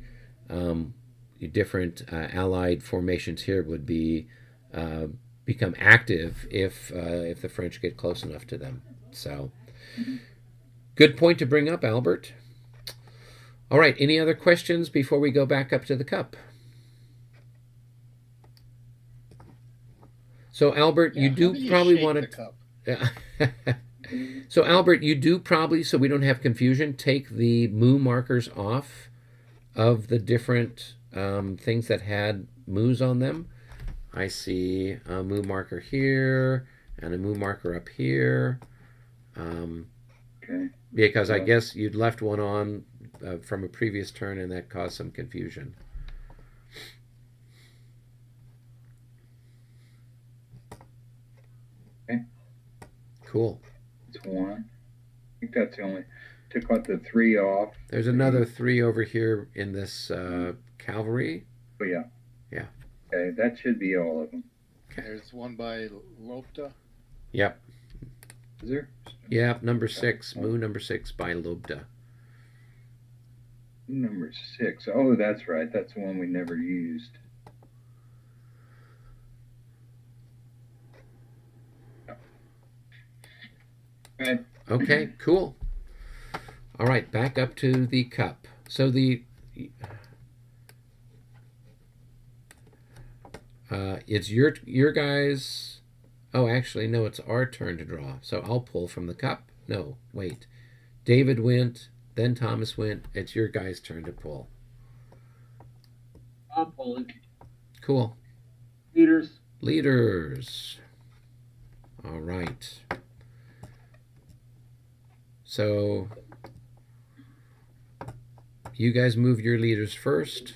Different Allied formations here would become active if the French get close enough to them. So, good point to bring up, Albert. All right, any other questions before we go back up to the cup? So, Albert, you do probably want to... So, Albert, you do probably, so we don't have confusion, take the moo markers off of the different things that had moos on them. I see a moo marker here and a moo marker up here. Okay. Because I guess you'd left one on from a previous turn, and that caused some confusion. Okay. Cool. That's one. I think that's the only. Took out the 3 off. There's another 3 over here in this cavalry. Oh, yeah. Yeah. Okay, that should be all of them. Okay. There's one by Lopta. Yep. Is there? Yeah, number 6. Moo number 6 by Lobda. Number 6. Oh, that's right. That's the one we never used. Okay. Okay, cool. All right, back up to the cup. So it's your guys. Oh, actually, no, it's our turn to draw. So I'll pull from the cup. No, wait. David went, then Thomas went. It's your guys' turn to pull. I'm pulling. Cool. Leaders. Leaders. All right. So you guys move your leaders first.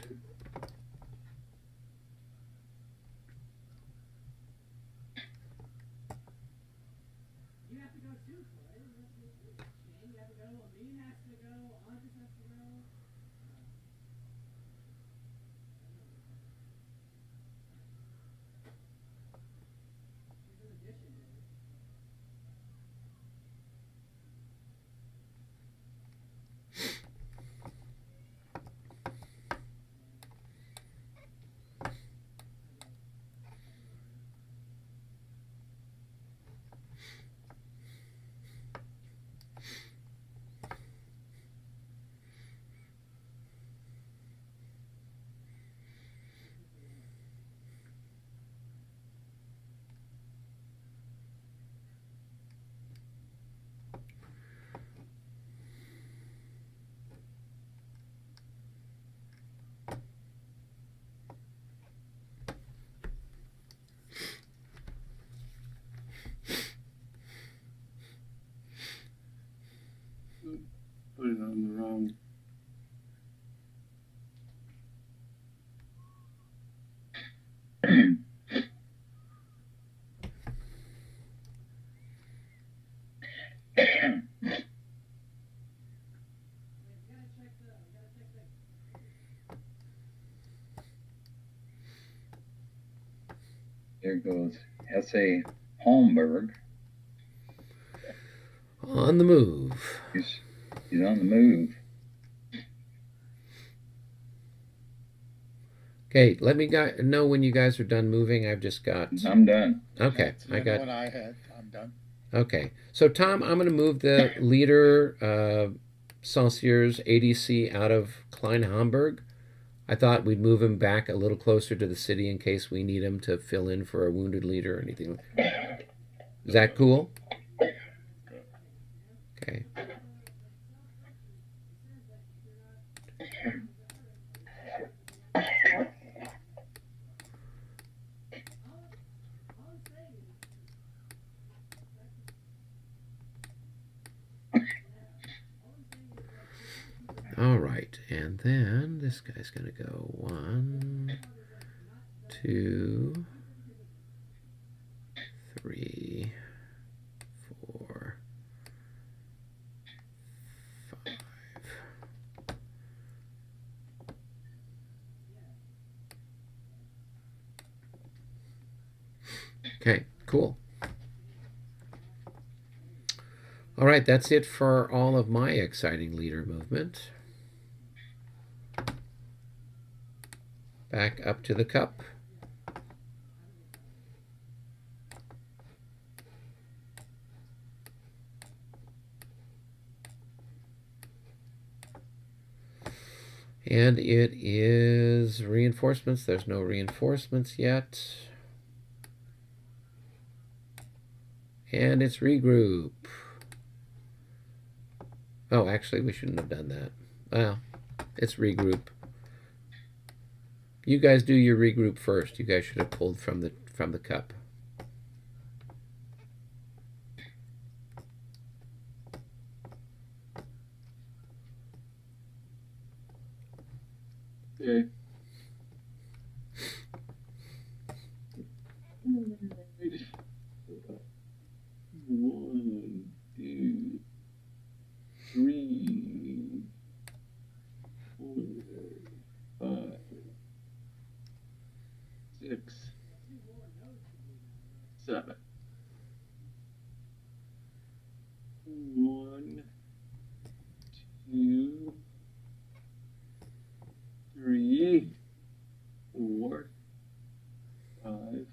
Put it on the wrong. There goes S.A. Holmberg. On the move. He's on the move. Okay, let me know when you guys are done moving. I've just got... I'm done. Okay, That's the one I had. I'm done. Okay, so Tom, I'm going to move the leader, Saussures ADC, out of Klein Hamburg. I thought we'd move him back a little closer to the city in case we need him to fill in for a wounded leader or anything. Is that cool? Okay. All right, and then this guy's going to go 1, 2, 3, 4, 5. Okay, cool. All right, that's it for all of my exciting leader movement. Back up to the cup. And it is reinforcements. There's no reinforcements yet. And it's regroup. Oh, actually, we shouldn't have done that. Well, it's regroup. You guys do your regroup first. You guys should have pulled from the cup. Okay. One, two, three, 4, 5, 6, 7. 1, 2, 3, 4, 5,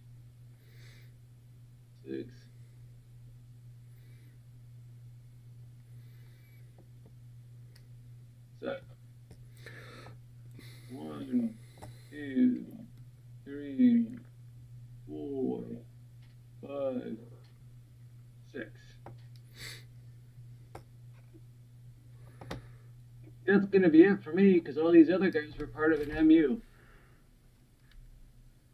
6, 7. that's going to be it for me because all these other guys were part of an MU.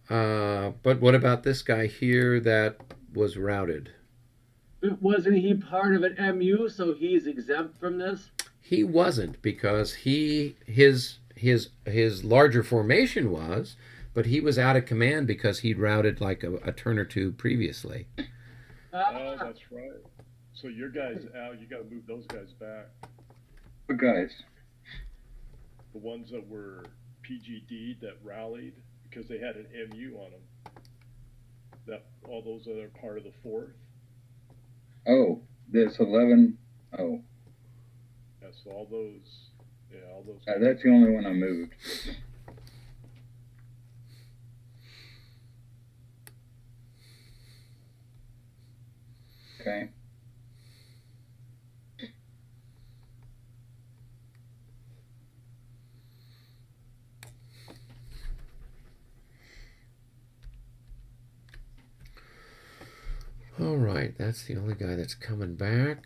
But what about this guy here that was routed? Wasn't he part of an MU, so he's exempt from this? He wasn't, because his larger formation was, but he was out of command because he'd routed like a turn or two previously. Oh, that's right. So your guys out, you got to move those guys back. What guys? The ones that were PGD that rallied because they had an MU on them. That all those that are part of the 4th. Oh, this 11. Oh, Yeah, so all those. that's the only one I moved. Okay. All right, that's the only guy that's coming back.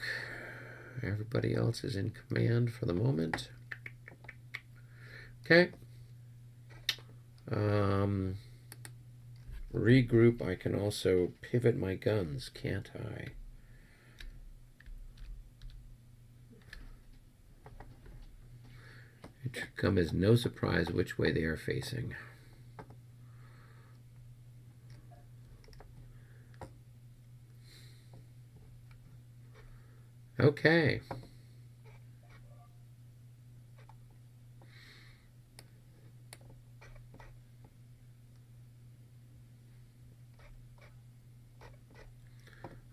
Everybody else is in command for the moment. Okay. Regroup. I can also pivot my guns, can't I? It should come as no surprise which way they are facing. Okay.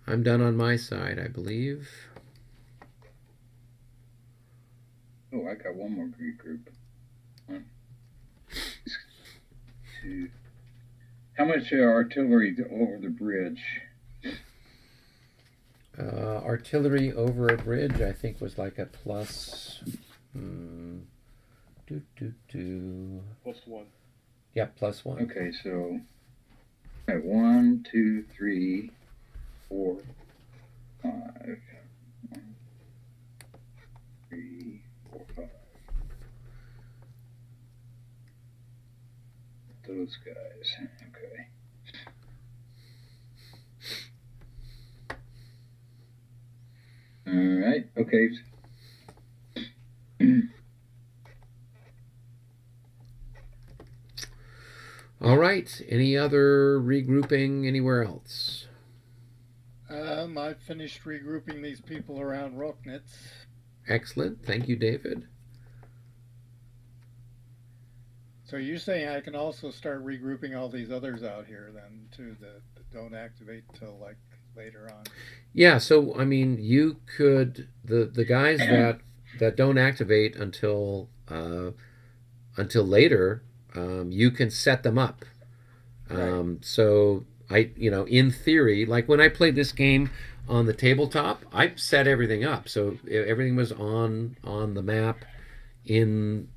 I'm done on my side, I believe. Oh, I got one more regroup. 1, 2. How much artillery over the bridge? Artillery over a bridge, I think, was like a plus. +1. Yeah, +1. Okay, so at 1, 2, 3, 4, 5. 1, 3, 4, 5. Those guys. Okay. All right. Okay. All right. Any other regrouping anywhere else? I finished regrouping these people around Rocknitz. Excellent. Thank you, David. So you're saying I can also start regrouping all these others out here then too that don't activate till like later on? Yeah, so I mean, you could the guys that don't activate until later, you can set them up. So in theory, like when I played this game on the tabletop, I set everything up so everything was on the map in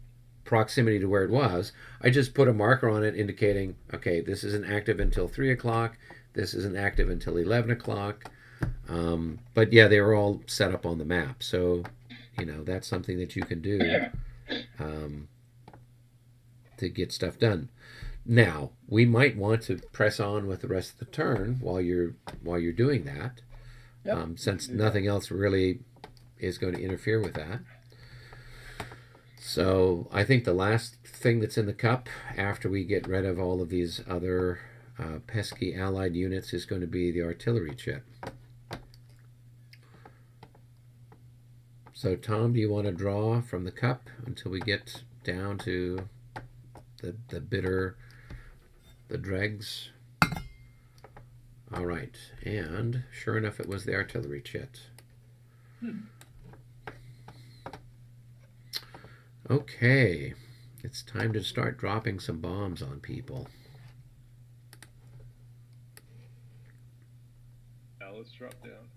proximity to where it was. I just put a marker on it indicating, okay, this isn't active until 3 o'clock. This isn't active until 11 o'clock. But yeah, they were all set up on the map. So, that's something that you can do to get stuff done. Now, we might want to press on with the rest of the turn while you're doing that, since nothing else really is going to interfere with that. So I think the last thing that's in the cup after we get rid of all of these other pesky allied units is going to be the artillery chit. So Tom, do you want to draw from the cup until we get down to the dregs? All right, and sure enough, it was the artillery chit. Okay, it's time to start dropping some bombs on people. Now let's drop down.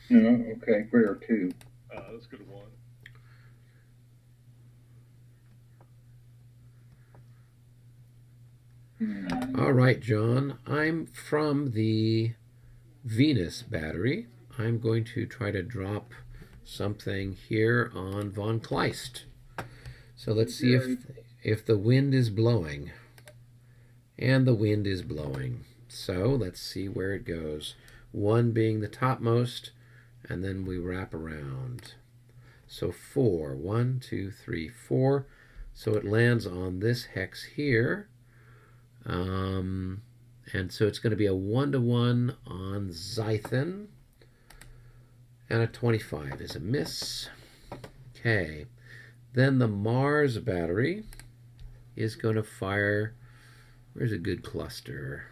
No, okay, where to? Let's go to 1. All right, John, I'm from the Venus battery. I'm going to try to drop something here on von Kleist. So let's see if the wind is blowing. And the wind is blowing. So let's see where it goes. 1 being the topmost, and then we wrap around. So 4. 1, 2, 3, 4. So it lands on this hex here. And so it's going to be a 1-to-1 on Zythen. And a 25 is a miss. Okay. Then the Mars battery is going to fire. Where's a good cluster?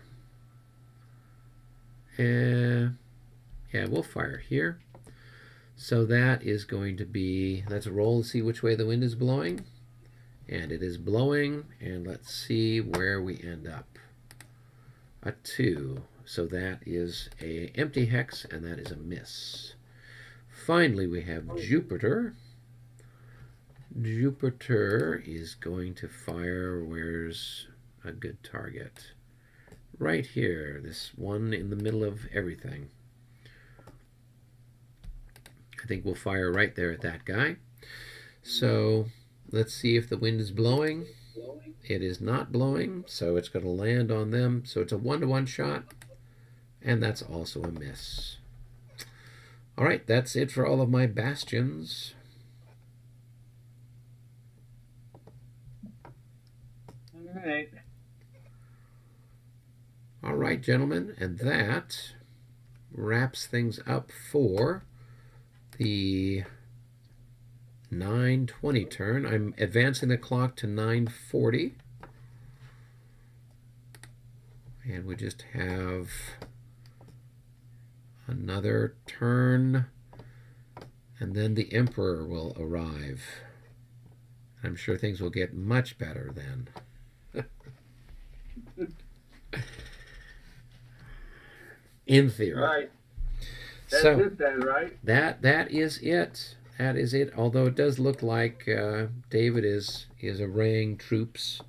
Yeah, we'll fire here. So that is going to be, let's roll and see which way the wind is blowing. And it is blowing, and let's see where we end up. A 2. So that is a empty hex, and that is a miss. Finally, we have Jupiter. Jupiter is going to fire, where's a good target? Right here, this one in the middle of everything. I think we'll fire right there at that guy. So let's see if the wind is blowing. It is not blowing, so it's going to land on them. So it's a 1-to-1 shot, and that's also a miss. All right, that's it for all of my bastions. All right. All right, gentlemen, and that wraps things up for the 9:20 turn. I'm advancing the clock to 9:40. And we just have another turn, and then the Emperor will arrive. I'm sure things will get much better then. In theory. Right. That's So it then, right? that is it. That is it. Although it does look like David is arraying troops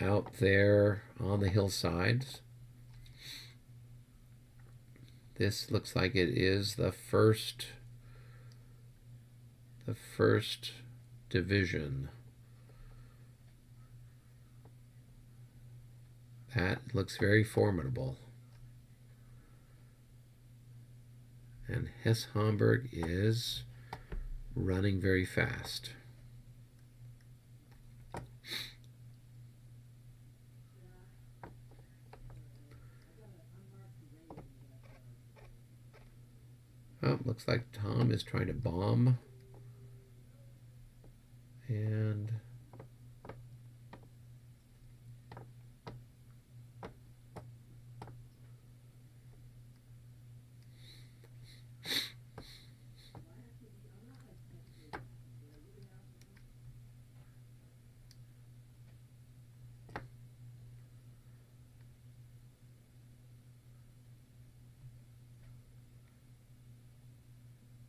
out there on the hillsides. This looks like it is the first division. That looks very formidable. And Hesse-Homburg is running very fast. Oh, looks like Tom is trying to bomb. And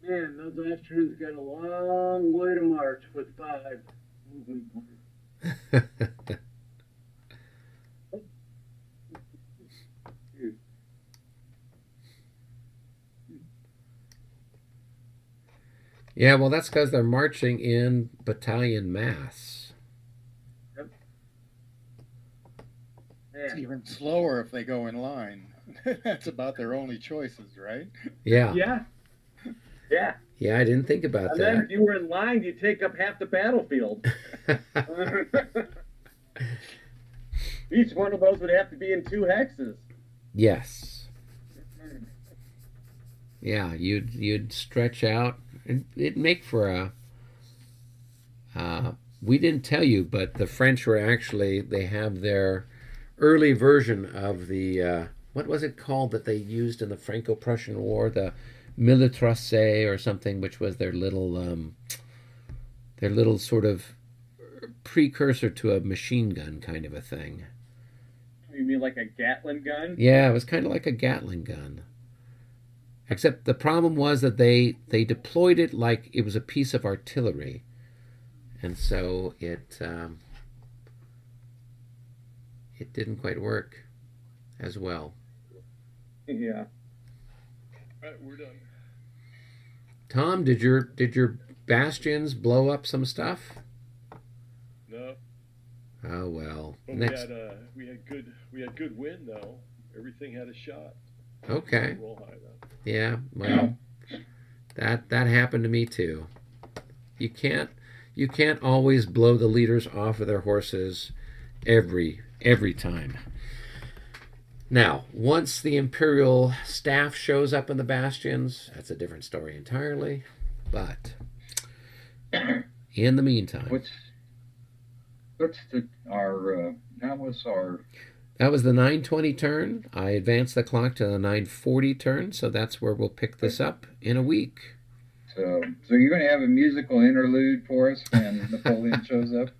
Man, those Austrians got a long way to march with 5 moving parts. yeah, well, that's because they're marching in battalion mass. Yep. It's Man. even slower if they go in line. That's about their only choices, right? Yeah. Yeah. Yeah. Yeah, I didn't think about And then that. if you were in line, you'd take up half the battlefield. Each one of those would have to be in 2 hexes. Yes. Yeah, you'd stretch out. It'd make for a. We didn't tell you, but the French were actually, they have their early version of the what was it called that they used in the Franco-Prussian War, the Militrace or something, which was their little sort of precursor to a machine gun kind of a thing. You mean like a Gatling gun? Yeah, it was kind of like a Gatling gun. Except the problem was that they deployed it like it was a piece of artillery. And so it didn't quite work as well. Yeah. All right, we're done. Tom, did your bastions blow up some stuff? No, Oh well. but Next. we had good wind though. Everything had a shot. Okay. Roll high though. Yeah. Well, that happened to me too. You can't always blow the leaders off of their horses every time. Now, once the imperial staff shows up in the bastions, that's a different story entirely. But in the meantime, What's our that was our that was the 9:20 turn. I advanced the clock to the 9:40 turn, so that's where we'll pick this up in a week. so you're going to have a musical interlude for us when Napoleon shows up?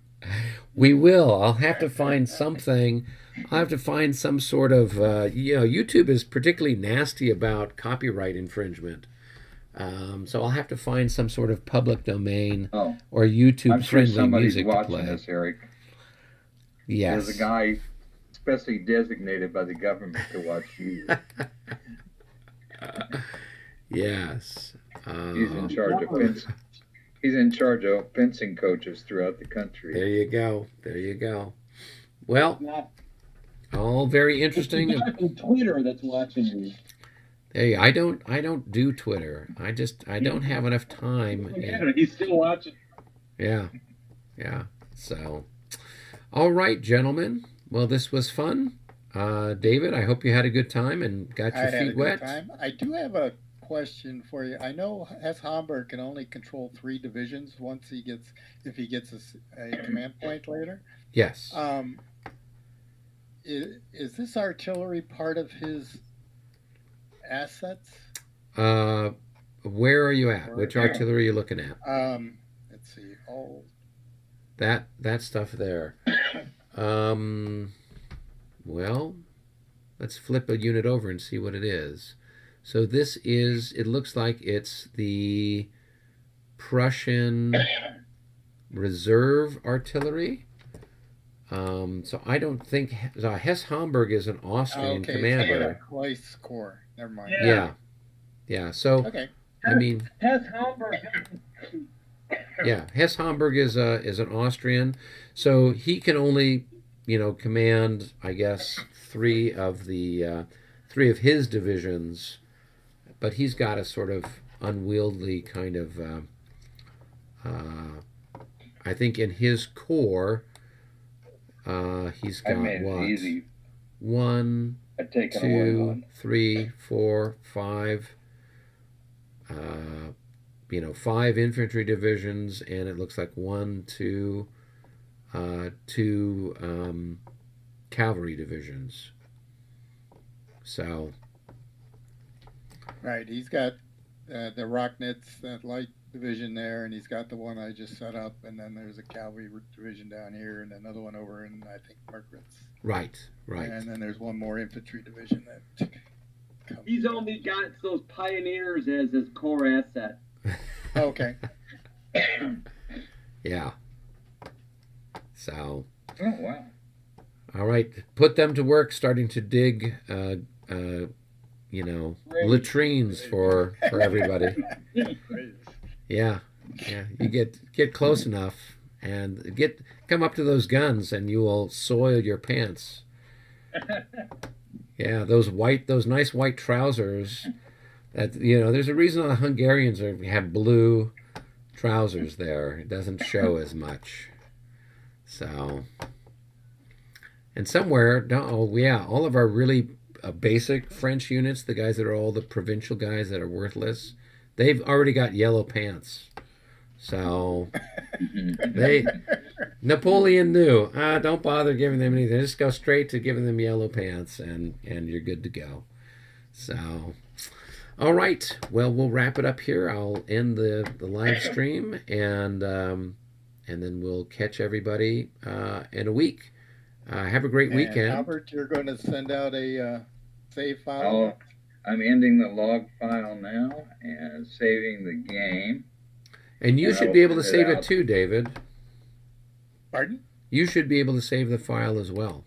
We will. I'll have to find something. I'll have to find some sort of, YouTube is particularly nasty about copyright infringement. So I'll have to find some sort of public domain Oh, or I'm sure YouTube-friendly somebody's music to watching play. this, Eric. Yes. There's a guy especially designated by the government to watch you. Yes. He's in charge of fencing. He's in charge of fencing coaches throughout the country. There you go. There you go. Well, Not all very interesting. on Twitter that's watching you. Hey, I don't do Twitter. I don't have enough time. He's still watching. Yeah. So, all right, gentlemen. Well, this was fun. David, I hope you had a good time and got I your had a feet good wet. time. I do have a question for you. I know Hess Homburg can only control 3 divisions if he gets a command point later. Yes. Is this artillery part of his assets? Where are you at? Which artillery are you looking at? Let's see. Oh, That stuff there. Well, let's flip a unit over and see what it is. So this is, it looks like it's the Prussian reserve artillery. So I don't think, Hess Homburg is an Austrian commander. Weiss Corps. Never mind. Yeah. So, Okay. I mean, Hess Homburg. yeah, Hess Homburg is an Austrian, so he can only, command, I guess, three of his divisions, but he's got a sort of unwieldy kind of, I think in his corps, he's I got made it what? easy. 1, I've taken away 2, one. 3, 4, 5. 5 infantry divisions, and it looks like 1, 2, 2 cavalry divisions. So, Right. He's got the Rocknitz, that light division there, and he's got the one I just set up, and then there's a cavalry division down here, and another one over in, I think, Margaret's. right. And then there's one more infantry division that comes. He's only got those pioneers as his core asset. Okay. Yeah. So, Oh, wow. all right, put them to work, starting to dig, latrines for everybody. Great. Yeah. You get close enough and come up to those guns, and you will soil your pants. Yeah, those nice white trousers. That there's a reason the Hungarians have blue trousers there. It doesn't show as much. So, and somewhere, all of our really basic French units, the guys that are all the provincial guys that are worthless, they've already got yellow pants. So Napoleon knew, don't bother giving them anything. Just go straight to giving them yellow pants, and you're good to go. So, all right. Well, we'll wrap it up here. I'll end the live stream, and then we'll catch everybody in a week. Have a great And weekend. Albert, you're going to send out a save file? Oh, I'm ending the log file now and saving the game. And you And should I'll be able to send it save it out. too, David. Pardon? You should be able to save the file as well.